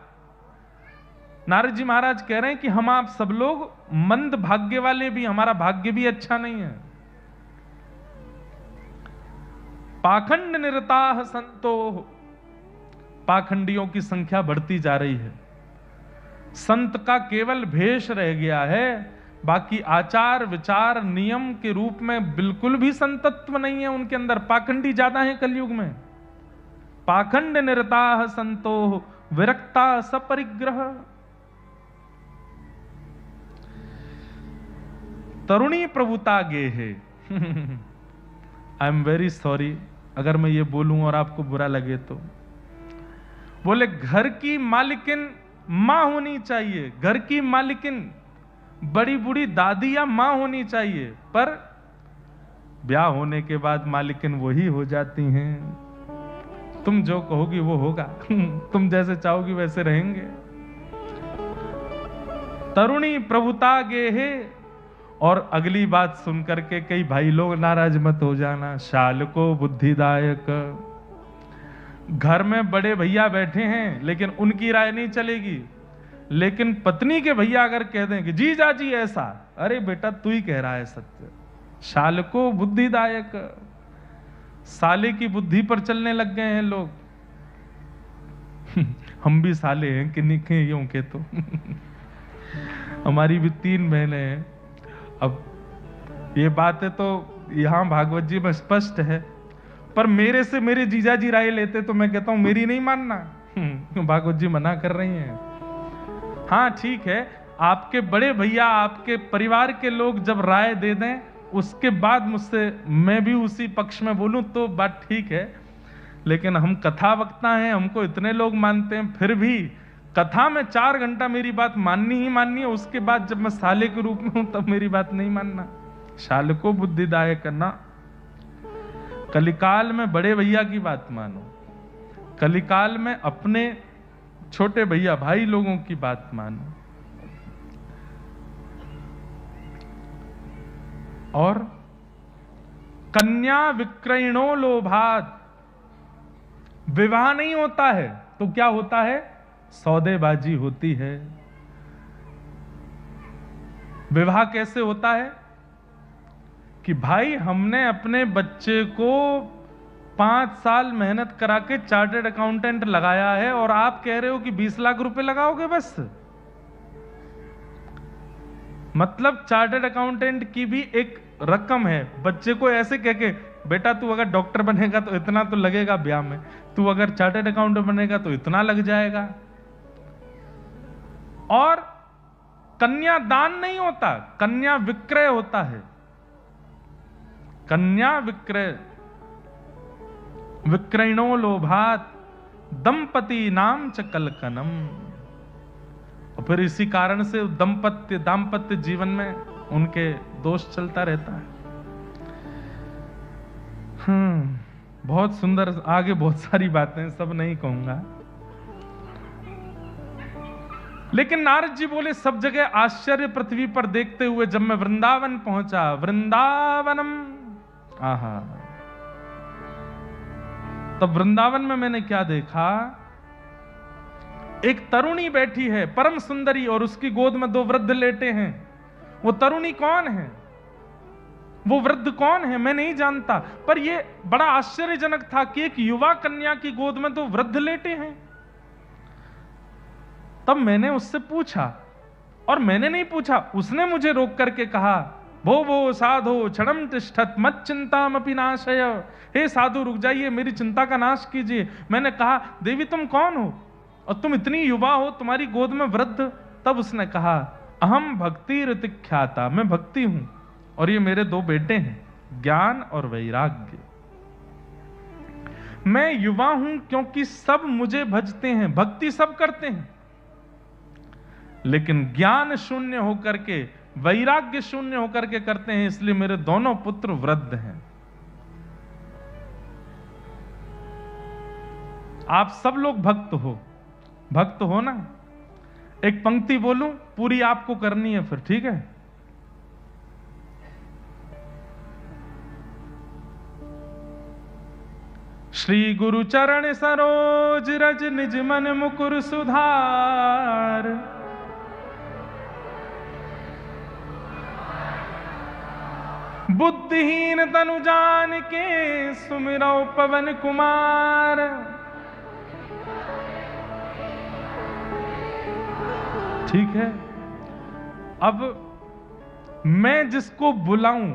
नारद जी महाराज कह रहे हैं कि हम आप सब लोग मंद भाग्य वाले भी, हमारा भाग्य भी अच्छा नहीं है। पाखंड निरताः संतो। पाखंडियों की संख्या बढ़ती जा रही है। संत का केवल भेष रह गया है, बाकी आचार विचार नियम के रूप में बिल्कुल भी संतत्व नहीं है उनके अंदर। पाखंडी ज्यादा है कलयुग में। पाखंड निरताः संतो विरक्ता सपरिग्रह। तरुणी प्रभुता गे है। आई एम वेरी सॉरी अगर मैं ये बोलूं और आपको बुरा लगे तो। बोले घर की मालिकिन मां होनी चाहिए, घर की मालिकिन बड़ी बूढ़ी दादी या मां होनी चाहिए, पर ब्याह होने के बाद मालिकिन वही हो जाती हैं। तुम जो कहोगी वो होगा, तुम जैसे चाहोगी वैसे रहेंगे। तरुणी प्रभुता गे है। और अगली बात सुनकर के कई भाई लोग नाराज मत हो जाना। शाल को बुद्धिदायक। घर में बड़े भैया बैठे हैं लेकिन उनकी राय नहीं चलेगी, लेकिन पत्नी के भैया अगर कह दें कि जी जाजी ऐसा, अरे बेटा तू ही कह रहा है सत्य। शाल को बुद्धिदायक। साले की बुद्धि पर चलने लग गए हैं लोग। हम भी साले हैं कि निखे यूं के तो। हमारी भी 3 बहनें हैं। अब ये बातें तो यहां भागवत जी में स्पष्ट है, पर मेरे से मेरे जीजा जी राय लेते तो मैं कहता हूं मेरी नहीं मानना। भागवत जी मना कर रही हैं। हाँ ठीक है, आपके बड़े भैया आपके परिवार के लोग जब राय दे दें उसके बाद मुझसे मैं भी उसी पक्ष में बोलूं तो बात ठीक है, लेकिन हम कथा वक्ता हैं, हमको इतने लोग मानते हैं, फिर भी कथा में 4 घंटा मेरी बात माननी ही माननी है। उसके बाद जब मैं साले के रूप में हूं तब मेरी बात नहीं मानना। शाल को बुद्धिदायक करना। कलिकाल में बड़े भैया की बात मानो, कलिकाल में अपने छोटे भैया भाई लोगों की बात मानो। और कन्या विक्रयणो लोभात। विवाह नहीं होता है तो क्या होता है? सौदेबाजी होती है। विवाह कैसे होता है? कि भाई हमने अपने बच्चे को 5 साल मेहनत करा के चार्टर्ड अकाउंटेंट लगाया है और आप कह रहे हो कि 20 लाख रुपए लगाओगे बस। मतलब चार्टर्ड अकाउंटेंट की भी एक रकम है। बच्चे को ऐसे कह के बेटा तू अगर डॉक्टर बनेगा तो इतना तो लगेगा ब्याह में, तू अगर चार्टर्ड अकाउंटेंट बनेगा तो इतना लग जाएगा। और कन्या दान नहीं होता, कन्या विक्रय होता है। कन्या विक्रय। विक्रयणो लोभात दंपति नाम च कलकनम। और फिर इसी कारण से दाम्पत्य जीवन में उनके दोष चलता रहता है। बहुत सुंदर, आगे बहुत सारी बातें, सब नहीं कहूंगा। लेकिन नारद जी बोले सब जगह आश्चर्य पृथ्वी पर देखते हुए जब मैं वृंदावन पहुंचा, वृंदावनम, आहा, तब वृंदावन में मैंने क्या देखा, एक तरुणी बैठी है परम सुंदरी और उसकी गोद में 2 वृद्ध लेटे हैं। वो तरुणी कौन है, वो वृद्ध कौन है, मैं नहीं जानता, पर यह बड़ा आश्चर्यजनक था कि एक युवा कन्या की गोद में 2 वृद्ध लेटे हैं। तब मैंने उससे पूछा, और मैंने नहीं पूछा, उसने मुझे रोक करके कहा, भो साधो क्षणम तिष्ठत मत चिंतामपि नाशय, हे साधु रुक जाइए, मेरी चिंता का नाश कीजिए। मैंने कहा, देवी तुम कौन हो और तुम इतनी युवा हो, तुम्हारी गोद में वृद्ध? तब उसने कहा, अहम भक्ति ऋतिख्याता, मैं भक्ति हूं और ये मेरे 2 बेटे हैं, ज्ञान और वैराग्य। मैं युवा हूं क्योंकि सब मुझे भजते हैं, भक्ति सब करते हैं, लेकिन ज्ञान शून्य होकर के, वैराग्य शून्य होकर के करते हैं, इसलिए मेरे दोनों पुत्र वृद्ध हैं। आप सब लोग भक्त हो ना? एक पंक्ति बोलूं, पूरी आपको करनी है फिर, ठीक है? श्री गुरु चरण सरोज रज निज मन मुकुर सुधार, बुद्धिहीन तनु जान के सुमिरौ पवन कुमार। ठीक है, अब मैं जिसको बुलाऊं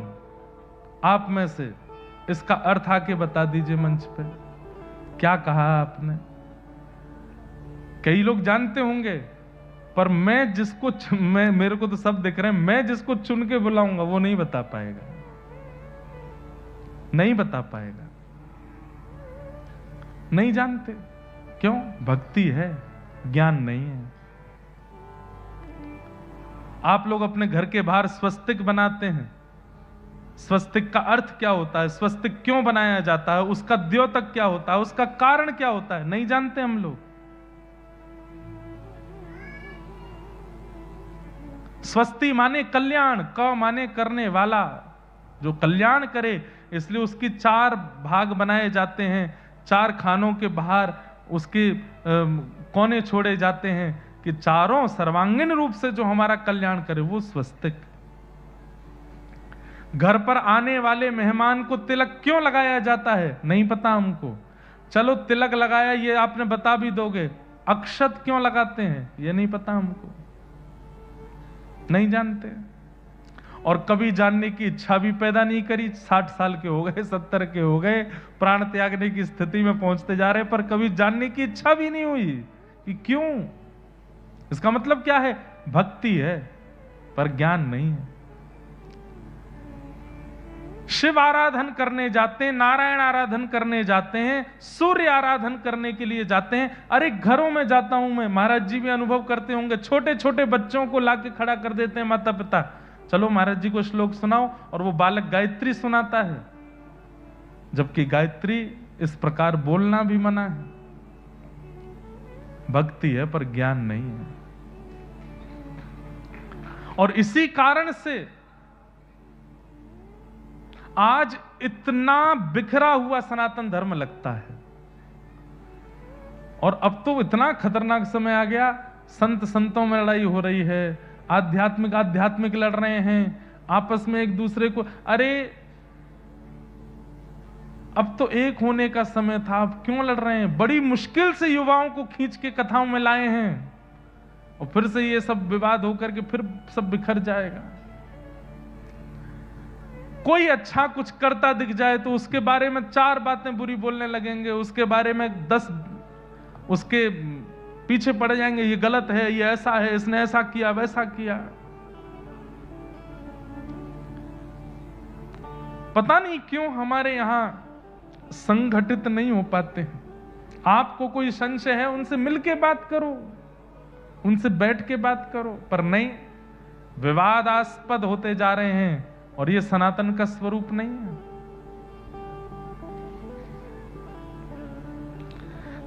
आप में से, इसका अर्थ आके बता दीजिए मंच पे। क्या कहा आपने? कई लोग जानते होंगे, पर मैं जिसको मेरे को तो सब दिख रहे हैं, मैं जिसको चुन के बुलाऊंगा वो नहीं बता पाएगा, नहीं बता पाएगा। नहीं जानते क्यों? भक्ति है, ज्ञान नहीं है। आप लोग अपने घर के बाहर स्वस्तिक बनाते हैं, स्वस्तिक का अर्थ क्या होता है, स्वस्तिक क्यों बनाया जाता है, उसका द्योतक क्या होता है, उसका कारण क्या होता है, नहीं जानते हम लोग। स्वस्ति माने कल्याण, क माने करने वाला, जो कल्याण करे, इसलिए उसकी 4 भाग बनाए जाते हैं, 4 खानों के बाहर उसके कोने छोड़े जाते हैं कि चारों सर्वांगीण रूप से जो हमारा कल्याण करे, वो स्वस्तिक। घर पर आने वाले मेहमान को तिलक क्यों लगाया जाता है, नहीं पता हमको। चलो तिलक लगाया ये आपने बता भी दोगे। अक्षत क्यों लगाते हैं, ये नहीं पता हमको, नहीं जानते। और कभी जानने की इच्छा भी पैदा नहीं करी। 60 साल के हो गए, 70 के हो गए, प्राण त्यागने की स्थिति में पहुंचते जा रहे, पर कभी जानने की इच्छा भी नहीं हुई कि क्यों। इसका मतलब क्या है? भक्ति है पर ज्ञान नहीं है। शिव आराधन करने जाते हैं, नारायण आराधन करने जाते हैं, सूर्य आराधन करने के लिए जाते हैं। अरे घरों में जाता हूं मैं, महाराज जी भी अनुभव करते होंगे, छोटे छोटे बच्चों को लाके खड़ा कर देते हैं माता पिता, चलो महाराज जी को श्लोक सुनाओ, और वो बालक गायत्री सुनाता है, जबकि गायत्री इस प्रकार बोलना भी मना है। भक्ति है पर ज्ञान नहीं है। और इसी कारण से आज इतना बिखरा हुआ सनातन धर्म लगता है। और अब तो इतना खतरनाक समय आ गया, संत संतों में लड़ाई हो रही है, आध्यात्मिक लड़ रहे हैं आपस में एक दूसरे को। अरे अब तो एक होने का समय था, अब क्यों लड़ रहे हैं? बड़ी मुश्किल से युवाओं को खींच के कथाओं में लाए हैं, और फिर से ये सब विवाद होकर के फिर सब बिखर जाएगा। कोई अच्छा कुछ करता दिख जाए तो उसके बारे में 4 बातें बुरी बोलने लगेंगे, उसके बारे में 10 उसके पीछे पड़ जाएंगे, ये गलत है, ये ऐसा है, इसने ऐसा किया, वैसा किया। पता नहीं क्यों हमारे यहां संगठित नहीं हो पाते हैं। आपको कोई संशय है, उनसे मिलके बात करो, उनसे बैठ के बात करो, पर नहीं, विवादास्पद होते जा रहे हैं और ये सनातन का स्वरूप नहीं है।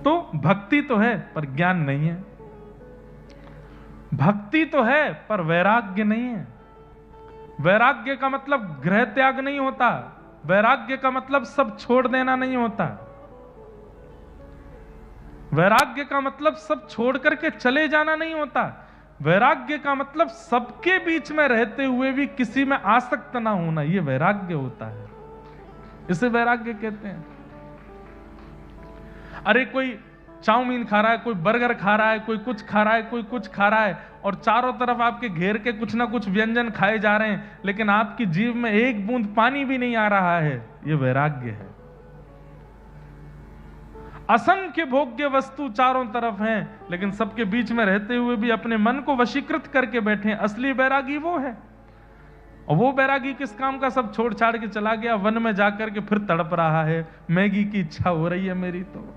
तो भक्ति तो है पर ज्ञान नहीं है, भक्ति तो है पर वैराग्य नहीं है। वैराग्य का मतलब गृह त्याग नहीं होता, वैराग्य का मतलब सब छोड़ देना नहीं होता, वैराग्य का मतलब सब छोड़ करके चले जाना नहीं होता। वैराग्य का मतलब सबके बीच में रहते हुए भी किसी में आसक्त ना होना, यह वैराग्य होता है, इसे वैराग्य कहते हैं। अरे कोई चाउमीन खा रहा है, कोई बर्गर खा रहा है, कोई कुछ खा रहा है, कोई कुछ खा रहा है और चारों तरफ आपके घेर के कुछ ना कुछ व्यंजन खाए जा रहे हैं, लेकिन आपकी जीभ में एक बूंद पानी भी नहीं आ रहा है, यह वैराग्य है। असंख्य भोग्य वस्तु चारों तरफ हैं, लेकिन सबके बीच में रहते हुए भी अपने मन को वशीकृत करके बैठे हैं, असली वैरागी वो है। और वो वैरागी किस काम का, सब छोड़ छाड़ के चला गया वन में जाकर के फिर तड़प रहा है, मैगी की इच्छा हो रही है मेरी, तो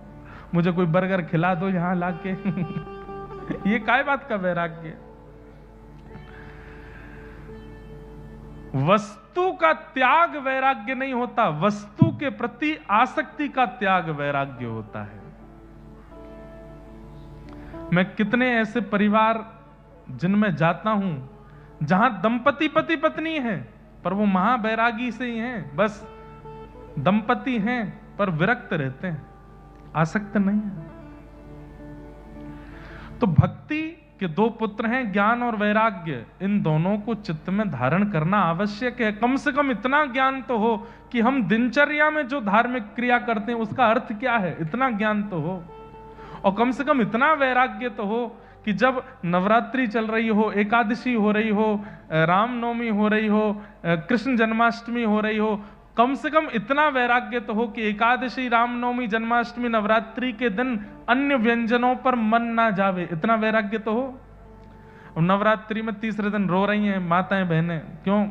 मुझे कोई बर्गर खिला दो यहां लाके। ये काय बात का वैराग्य। वस्तु का त्याग वैराग्य नहीं होता, वस्तु के प्रति आसक्ति का त्याग वैराग्य होता है। मैं कितने ऐसे परिवार जिनमें जाता हूं जहां दंपति पति पत्नी हैं पर वो महावैरागी से ही हैं, बस दंपति हैं पर विरक्त रहते हैं, आसक्त नहीं है। तो भक्ति के दो पुत्र हैं, ज्ञान और वैराग्य, इन दोनों को चित्त में धारण करना आवश्यक है। कम से कम इतना ज्ञान तो हो कि हम दिनचर्या में जो धार्मिक क्रिया करते हैं उसका अर्थ क्या है, इतना ज्ञान तो हो। और कम से कम इतना वैराग्य तो हो कि जब नवरात्रि चल रही हो, एकादशी हो रही हो, रामनवमी हो रही हो, कृष्ण जन्माष्टमी हो रही हो, कम से कम इतना वैराग्य तो हो कि एकादशी, रामनवमी, जन्माष्टमी, नवरात्रि के दिन अन्य व्यंजनों पर मन ना जावे, इतना वैराग्य तो हो। और नवरात्रि में तीसरे दिन रो रही हैं माताएं बहनें, क्यों?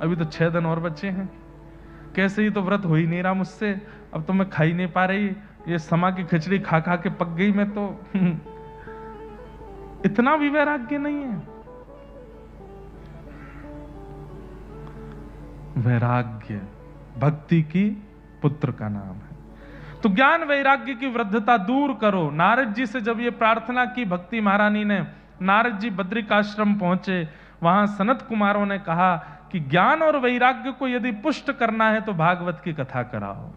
अभी तो 6 दिन और बचे हैं, कैसे ही तो व्रत हो ही नहीं रहा मुझसे, अब तो मैं खा ही नहीं पा रही, ये समा की खिचड़ी खा खा के पक गई मैं तो। इतना भी वैराग्य नहीं है। वैराग्य भक्ति की पुत्र का नाम है। तो ज्ञान वैराग्य की वृद्धता दूर करो। नारद जी से जब ये प्रार्थना की भक्ति महारानी ने, नारद जी बद्रिकाश्रम पहुंचे, वहां सनत कुमारों ने कहा कि ज्ञान और वैराग्य को यदि पुष्ट करना है तो भागवत की कथा कराओ।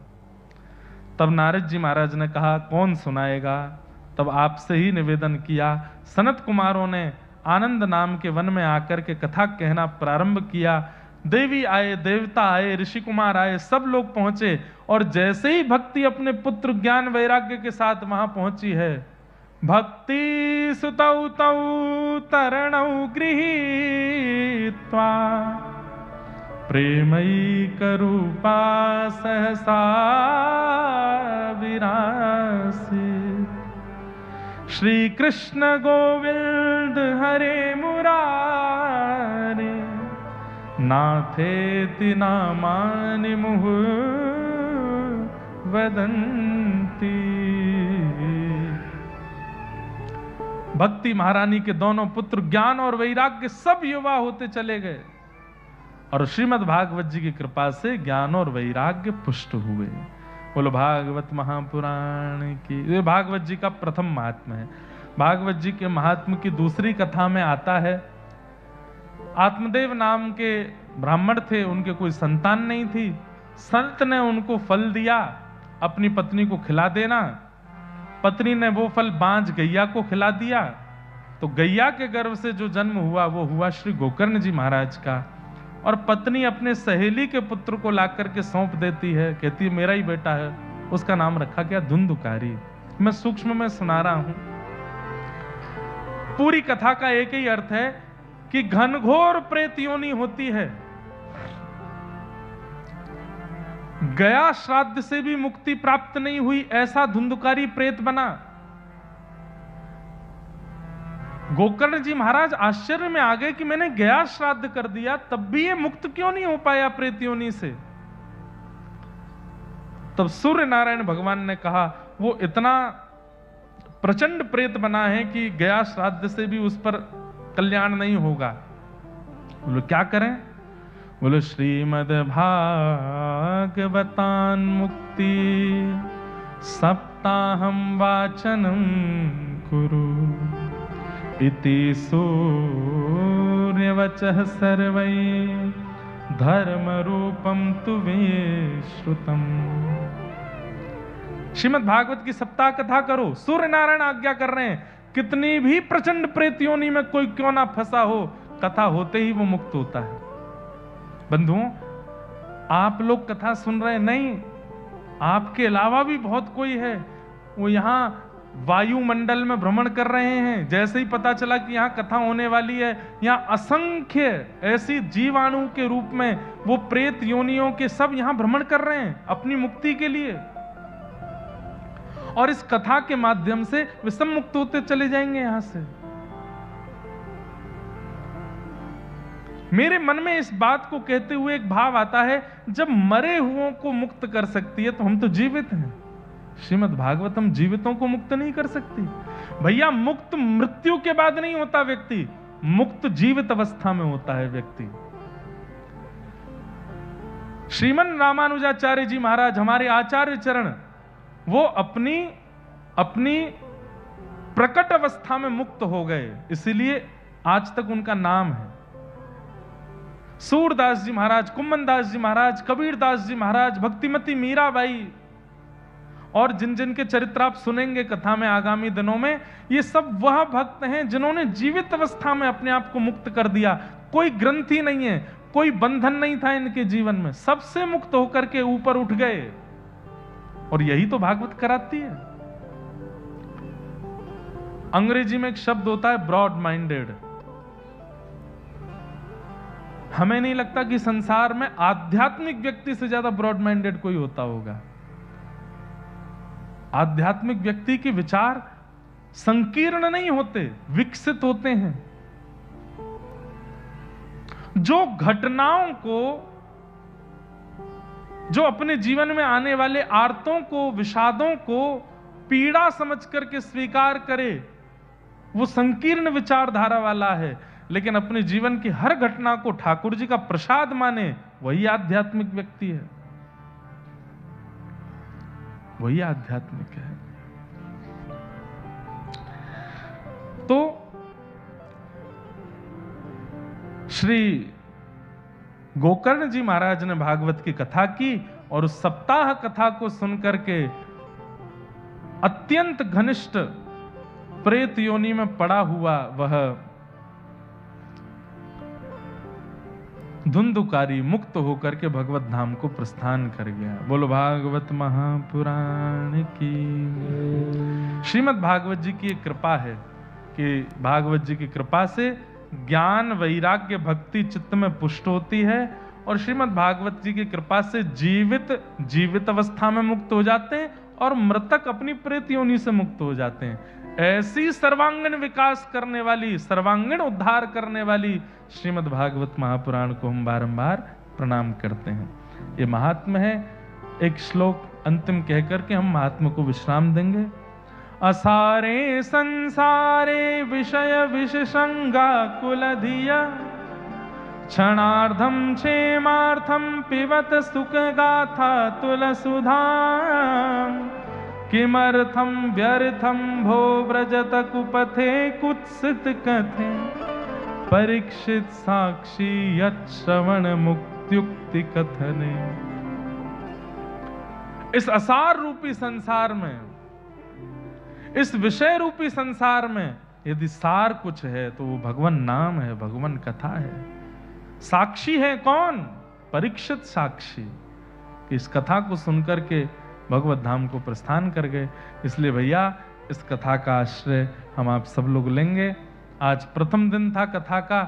तब नारद जी महाराज ने कहा कौन सुनाएगा? तब आपसे ही निवेदन किया। सनत कुमारों ने आनंद नाम के वन में आकर के कथा कहना प्रारंभ किया। देवी आए, देवता आए, ऋषि कुमार आए, सब लोग पहुंचे और जैसे ही भक्ति अपने पुत्र ज्ञान वैराग्य के साथ वहां पहुंची है, भक्ति सुतौ तौ तरणौ गृहीत्वा प्रेमैक रूपा सहसा विरासी श्री कृष्ण गोविंद हरे मुरारे नाथेति नामानि मुहुः वदन्ति। भक्ति महारानी के दोनों पुत्र ज्ञान और वैराग्य सब युवा होते चले गए और श्रीमद् भागवत जी की कृपा से ज्ञान और वैराग्य पुष्ट हुए। बोलो भागवत महापुराण की। ये भागवत जी का प्रथम महात्म्य है। भागवत जी के महात्म्य की दूसरी कथा में आता है, आत्मदेव नाम के ब्राह्मण थे, उनके कोई संतान नहीं थी। संत ने उनको फल दिया, अपनी पत्नी को खिला देना। पत्नी ने वो फल बांझ गैया को खिला दिया, तो गैया के गर्भ से जो जन्म हुआ वो हुआ श्री गोकर्ण जी महाराज का। और पत्नी अपने सहेली के पुत्र को लाकर के सौंप देती है, कहती है मेरा ही बेटा है। उसका नाम रखा गया धुंधुकारी। मैं सूक्ष्म में सुना रहा हूं। पूरी कथा का एक ही अर्थ है कि घनघोर प्रेत योनि होती है। गया श्राद्ध से भी मुक्ति प्राप्त नहीं हुई, ऐसा धुंधुकारी प्रेत बना। गोकर्ण जी महाराज आश्चर्य में आ गए कि मैंने गया श्राद्ध कर दिया तब भी ये मुक्त क्यों नहीं हो पाया प्रेत योनि से। तब सूर्य नारायण भगवान ने कहा वो इतना प्रचंड प्रेत बना है कि गया श्राद्ध से भी उस पर कल्याण नहीं होगा। बोलो क्या करें? बोलो श्रीमद् भागवतान मुक्ति सप्ताहम वाचनम कुरु इति सूर्यवचः सर्वै धर्म रूपम तुवे श्रुतम। श्रीमद् भागवत की सप्ताह कथा करो। सूर्य नारायण आज्ञा कर रहे हैं, कितनी भी प्रचंड प्रेत योनि में कोई क्यों ना फंसा हो, कथा होते ही वो मुक्त होता है। बंधुओं, आप लोग कथा सुन रहे नहीं, आपके अलावा भी बहुत कोई है, वो यहाँ वायुमंडल में भ्रमण कर रहे हैं। जैसे ही पता चला कि यहाँ कथा होने वाली है, यहाँ असंख्य ऐसी जीवाणु के रूप में वो प्रेत योनियों के सब यहाँ भ्रमण कर रहे हैं अपनी मुक्ति के लिए, और इस कथा के माध्यम से वे सब मुक्त होते चले जाएंगे यहां से। मेरे मन में इस बात को कहते हुए एक भाव आता है, जब मरे हुओं को मुक्त कर सकती है तो हम तो जीवित हैं। श्रीमद् भागवतम जीवितों को मुक्त नहीं कर सकती भैया। मुक्त मृत्यु के बाद नहीं होता व्यक्ति, मुक्त जीवित अवस्था में होता है व्यक्ति। श्रीमन रामानुजाचार्य जी महाराज, हमारे आचार्य चरण, वो अपनी प्रकट अवस्था में मुक्त हो गए, इसीलिए आज तक उनका नाम है। सूरदास जी महाराज, कुम्मन दास जी महाराज, कबीर दास जी महाराज, भक्तिमती मीराबाई, और जिन जिन के चरित्र आप सुनेंगे कथा में आगामी दिनों में, ये सब वह भक्त हैं जिन्होंने जीवित अवस्था में अपने आप को मुक्त कर दिया। कोई ग्रंथि नहीं है, कोई बंधन नहीं था इनके जीवन में, सबसे मुक्त होकर के ऊपर उठ गए। और यही तो भागवत कराती है। अंग्रेजी में एक शब्द होता है ब्रॉड माइंडेड। हमें नहीं लगता कि संसार में आध्यात्मिक व्यक्ति से ज्यादा ब्रॉड माइंडेड कोई होता होगा। आध्यात्मिक व्यक्ति के विचार संकीर्ण नहीं होते, विकसित होते हैं। जो घटनाओं को, जो अपने जीवन में आने वाले आर्तों को, विषादों को पीड़ा समझ करके स्वीकार करे, वो संकीर्ण विचारधारा वाला है। लेकिन अपने जीवन की हर घटना को ठाकुर जी का प्रसाद माने, वही आध्यात्मिक व्यक्ति है, वही आध्यात्मिक है। तो श्री गोकर्ण जी महाराज ने भागवत की कथा की, और उस सप्ताह कथा को सुनकर के अत्यंत घनिष्ठ प्रेत योनि में पड़ा हुआ वह धुंधुकारी मुक्त होकर के भगवत धाम को प्रस्थान कर गया। बोलो भागवत महापुराण की। श्रीमद् भागवत जी की एक कृपा है कि भागवत जी की कृपा से ज्ञान, वैराग्य, भक्ति चित्त में पुष्ट होती है, और श्रीमद् भागवत जी की कृपा से जीवित अवस्था में मुक्त हो जाते हैं, और मृतक अपनी प्रेत योनि से मुक्त हो जाते हैं। ऐसी सर्वांगीण विकास करने वाली, सर्वांगीण उद्धार करने वाली श्रीमद् भागवत महापुराण को हम बारंबार प्रणाम करते हैं। ये महात्म है। एक श्लोक अंतिम कहकर के हम महात्म को विश्राम देंगे। असारे संसारे विषय विषसंगा कुलधिया क्षणार्धम क्षेमार्थम पिबत सुख गाथा तुलसुधा किमर्थम व्यर्थम भो व्रजत कुपथे कुत्सित कथे परीक्षित साक्षी यश्रवण मुक्त्युक्ति कथने। इस असार रूपी संसार में, इस विषय रूपी संसार में यदि सार कुछ है तो वो भगवान नाम है, भगवान कथा है। साक्षी है कौन? परीक्षित साक्षी, कि इस कथा को सुनकर के भगवत धाम को प्रस्थान कर गए। इसलिए भैया इस कथा का आश्रय हम आप सब लोग लेंगे। आज प्रथम दिन था कथा का,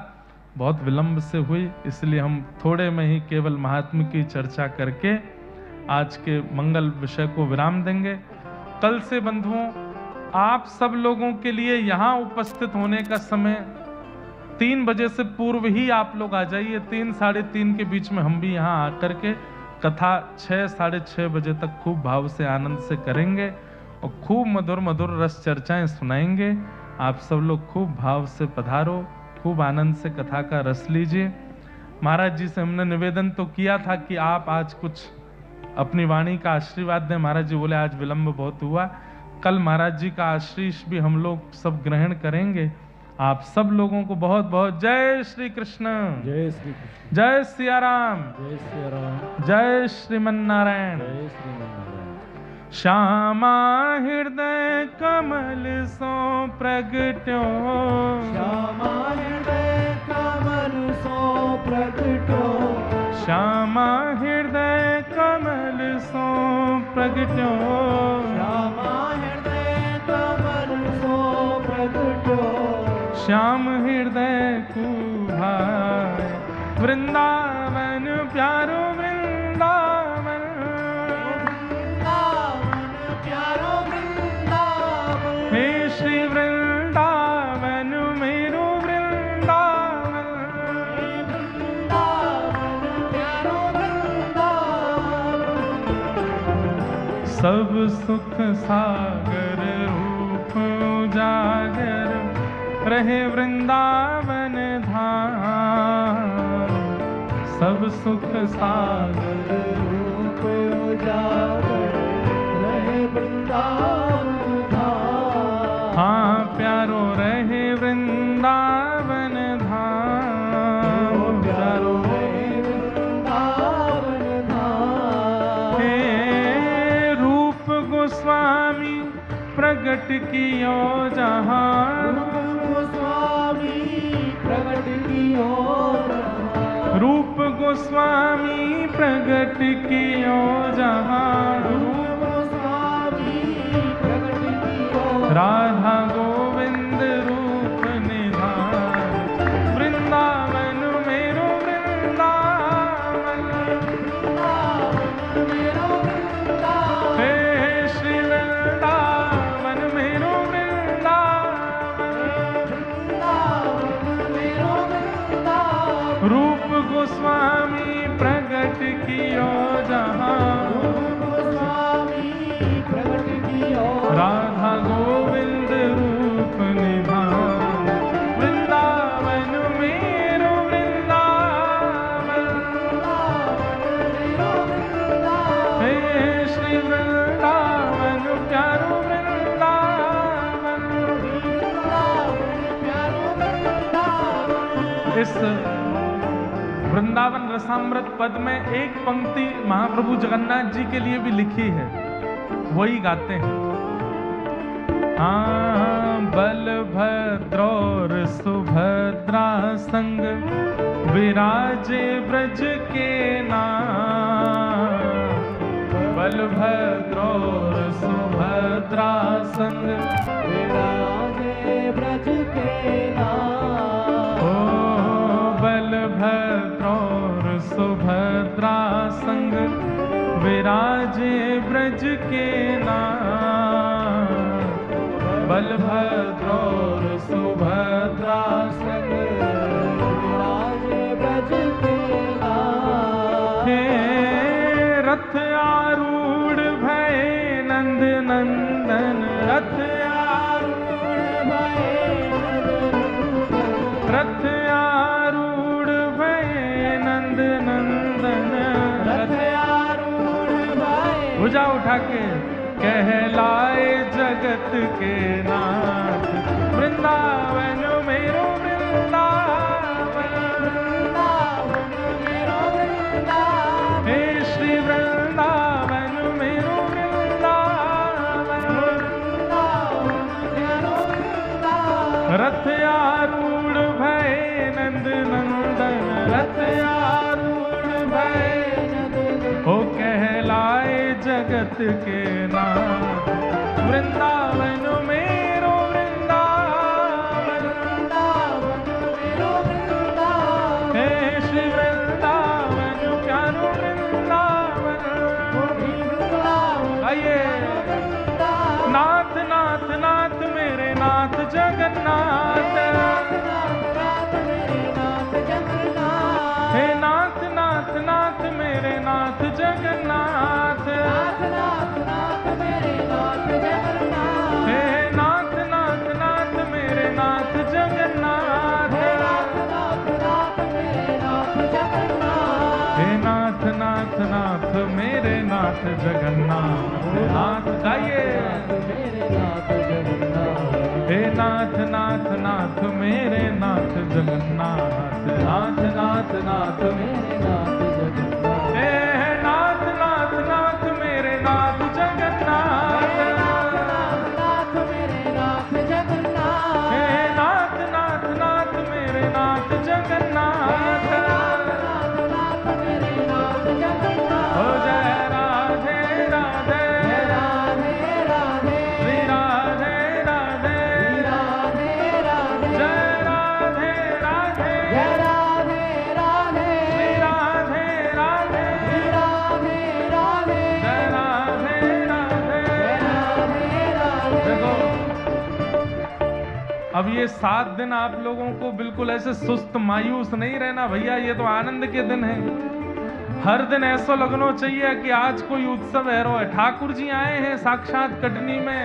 बहुत विलंब से हुई, इसलिए हम थोड़े में ही केवल महात्म की चर्चा करके आज के मंगल विषय को विराम देंगे। कल से बंधुओं आप सब लोगों के लिए यहाँ उपस्थित होने का समय 3 बजे से पूर्व ही आप लोग आ जाइए। 3 साढ़े 3 के बीच में हम भी यहाँ आकर के कथा 6 साढ़े 6 बजे तक खूब भाव से आनंद से करेंगे और खूब मधुर मधुर रस चर्चाएं सुनाएंगे। आप सब लोग खूब भाव से पधारो, खूब आनंद से कथा का रस लीजिए। महाराज जी से हमने निवेदन तो किया था कि आप आज कुछ अपनी वाणी का आशीर्वाद दें। महाराज जी बोले आज विलंब बहुत हुआ, कल महाराज जी का आशीष भी हम लोग सब ग्रहण करेंगे। आप सब लोगों को बहुत बहुत जय श्री कृष्ण, जय श्री कृष्ण, जय सिया राम, जय सिया राम, जय श्रीमन नारायण। जय श्रीमन्नारायण। श्यामा हृदय कमल सो प्रगट्यो, श्यामा हृदय कमल सो प्रगट्यो, श्यामा हृदय कमल सो प्रगट्यो, श्यामा हृदय कमल सो प्रगट्यो, श्याम हृदय कुभाय वृंदावन प्यारो वृंदावन, वृंदावन प्यारो वृंदावन, हे श्री वृंदावन मेरो वृंदावन, वृंदावन प्यारो वृंदावन, सब सुख सागर रूप उजागर रहे वृंदावन धाम, सब सुख सागर रूप उजागर रहे वृंदावन धाम, हाँ प्यारो रहे वृंदावन धाम, प्यारो रहे वृंदावन धाम, हे रूप गोस्वामी प्रगट कियो जहाँ, गोस्वामी प्रगट कियो जहाँ, रूप गोस्वामी प्रगट कियो जहाँ, गोस्वामी प्रगट कियो, राधा गोविंद रूप निधान, वृंदावन मेरो वृंदावन, वृंदावन मेरो वृंदावन, हे श्री वृंदावन मेरो वृंदावन, वृंदावन मेरो वृंदावन, रूप गोस्वामी प्रगट कियो जहाँ, गोस्वामी प्रगट कियो, राधा गोविंद रूप निधान, वृंदावन मेरो वृंदावन, मेरो वृंदावन, हे श्री वृंदावन प्यारो वृंदावन। प्यारो वृंदावन, इस वृंदावन रसामृत पद में एक पंक्ति महाप्रभु जगन्नाथ जी के लिए भी लिखी है, वही गाते हैं। हाँ बलभद्र और सुभद्रा संग विराजे ब्रज के नाम, बलभद्र और सुभद्रा संग विराजे ब्रज के नाम, ओ बलभद्र और सुभद्रा संग विराजे ब्रज के नाम, बलभद्र और सुभद्रा संग विराजे ब्रज के नाम, हे रथ आरूढ़ भय नंद नंदन, रथ आरूढ़ रथ आरूढ़ भय नंद नंदन, रथ भुजा उठा के कहलाए जगत के नाथ, वृंदावन मेरो वृंदावन, हे श्री वृंदावन मेरो वृंदावन, रथ आरूढ़ भय नंद नंदन, रथ आरूढ़ भय ओ कहलाए जगत के नाथ, वृंदावन मेरो वृंदावन, हे श्री वृंदावन प्यारो वृंदावन। आइए नाथ नाथ नाथ मेरे नाथ जगन्नाथ, हे नाथ नाथ नाथ मेरे नाथ जगन्नाथ, हे नाथ नाथ नाथ मेरे नाथ जगन्नाथ, मेरे नाथ जगन्नाथ नाथ गाइए। मेरे नाथ जगन्नाथ। हे नाथ नाथ नाथ मेरे नाथ जगन्नाथ नाथ नाथ नाथ मेरे नाथ जगन्नाथ। हे नाथ नाथ नाथ मेरे नाथ जगन्नाथ। नाथ मेरे नाथ जगन्नाथ। हे नाथ नाथ नाथ मेरे नाथ जगन्नाथ। नाथ मेरे नाथ जगन्नाथ। हो जय राधे राधे राधे राधे श्री राधे राधे राधे राधे जय राधे राधे जय राधे राधे श्री राधे राधे राधे राधे जय राधे राधे। राधे राधे। देखो अब ये 7 दिन आप लोगों को बिल्कुल ऐसे सुस्त मायूस नहीं रहना भैया, ये तो आनंद के दिन है। हर दिन ऐसा लगना चाहिए कि आज कोई उत्सव है। ठाकुर जी आए हैं साक्षात कटनी में,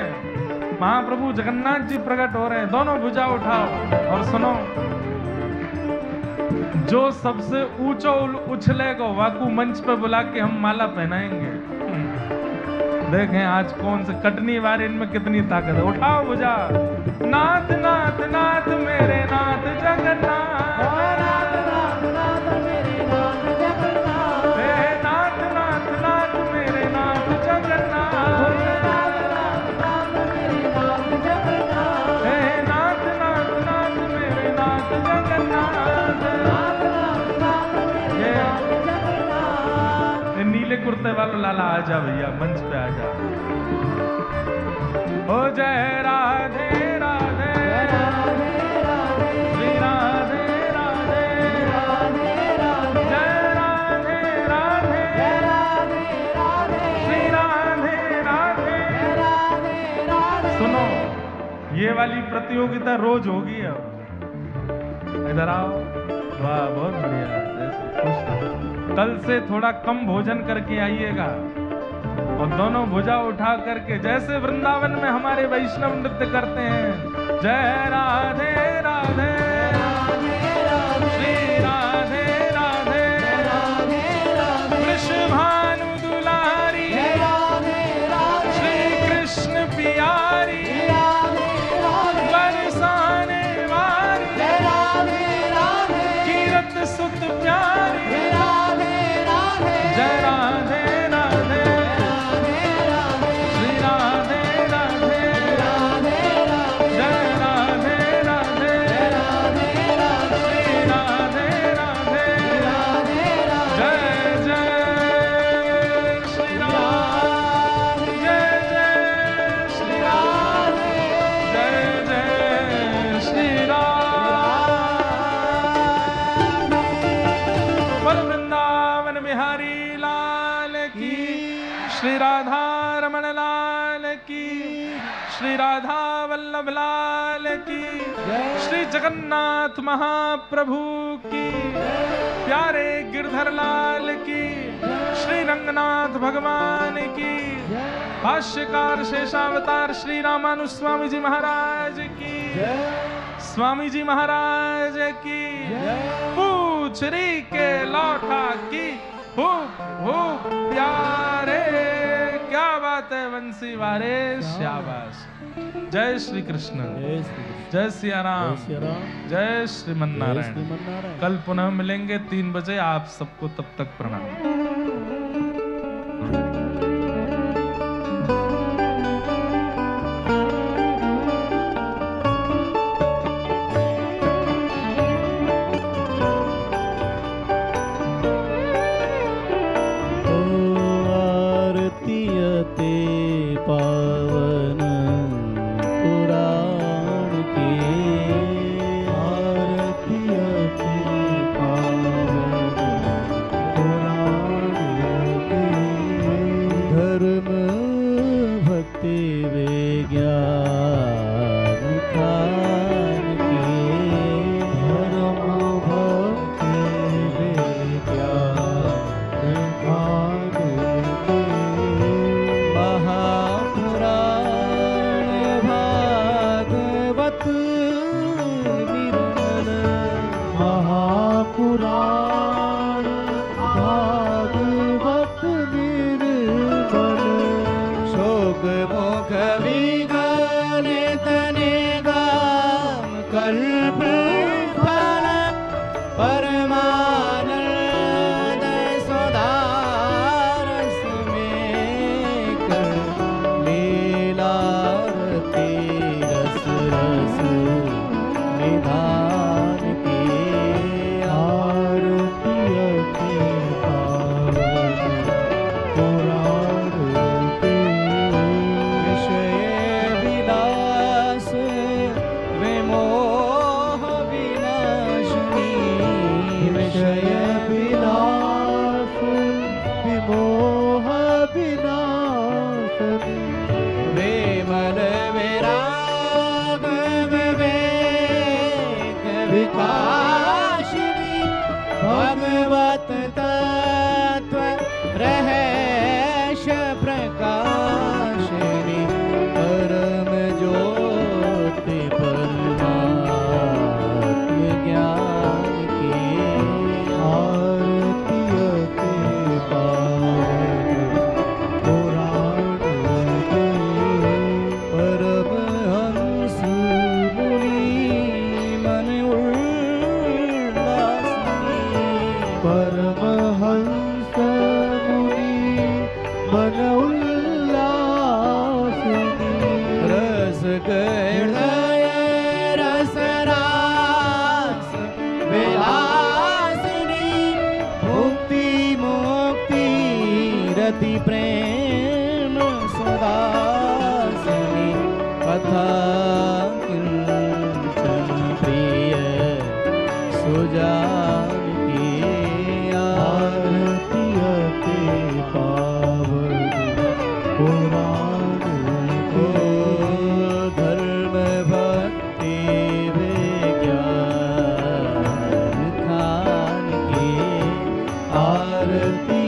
महाप्रभु जगन्नाथ जी प्रकट हो रहे हैं। दोनों भुजा उठाओ और सुनो, जो सबसे ऊंचा उछलेगा वाकू मंच पे बुला के हम माला पहनाएंगे। देखें आज कौन से कटनी वाले इनमें कितनी ताकत है। उठाओ भुजा। नाथ नाथ नाथ मेरे नाथ जगन्नाथ। नाथ नाथ नाथ मेरे नाथ जगन्नाथ। हे नाथ नाथ नाथ मेरे नाथ जगन्नाथ। नाथ नाथ नाथ मेरे नाथ जगन्नाथ। हे नाथ नाथ नाथ मेरे नाथ जगन्नाथ। नाथ नाथ नाथ मेरे नाथ जगन्नाथ। ये नीले कुर्ते वालों लाला आ जा भैया, मंच पे आ जा। ओ जय राधे राधे राधे राधे श्री राधे राधे राधे राधे जय राधे राधे जय राधे राधे श्री राधे राधे। राधे राधे। सुनो, ये वाली प्रतियोगिता रोज होगी अब। इधर आओ। वाह बहुत बढ़िया, जैसे खुश रहो। कल से थोड़ा कम भोजन करके आइएगा और दोनों भुजा उठा करके जैसे वृंदावन में हमारे वैष्णव नृत्य करते हैं। जय राधे राधे श्री राधे राधे वृषभानु दुलारी श्री कृष्ण पियारी बरसाने वाली कीरत सुत प्यारी। जय राधे राधे श्री राधे राधे जय राधे राधे श्री राधे राधे जय जय श्री राम जय जय श्री राम जय जय श्री राम। बोल वृंदावन बिहारी लाल की, श्री राधा रमण लाल की, श्री राधा वल्लभ लाल की, श्री जगन्नाथ महाप्रभु की, प्यारे गिरधर लाल की, श्री रंगनाथ भगवान की, भाष्यकार शेषावतार श्री रामानुस्वामी जी महाराज की, स्वामी जी महाराज की, पूछरी के लौटा की, खूब खूब प्यारे। क्या बात है बंसी वारे, शाबाश। जय श्री कृष्ण, जय सिया राम, जय श्रीमन नारायण। कल पुनः मिलेंगे 3 बजे। आप सबको तब तक प्रणाम। आरतीयते पावन पुराण के, आरतीयते पावन पुराण दुख विगलित निगम कल्प फल परमानंद सदारस में कर लीलारती रस रस निधान की आरती के पावन पुराण के विषय विलास विमोह विनाशिनी विषय विलास विमोह विनाशिनी विमल विराग विवेक विकाशिनी भगवत तत्व रहस्य प्रकाशिनी परम ज्योति परमात्म ज्ञान की आरती के पावन पुराण के परमहंस मुनि मन उल्लासिनी परमहंस मुनि मन उल्लासिनी रस हृदय रस रास विलासिनी मुक्ति मुक्ति रति प्रेम सदासिनी कथा किंचन प्रिय सुजान की आरती के पावन पुराण को धर्म भक्ति विज्ञान खान की आरती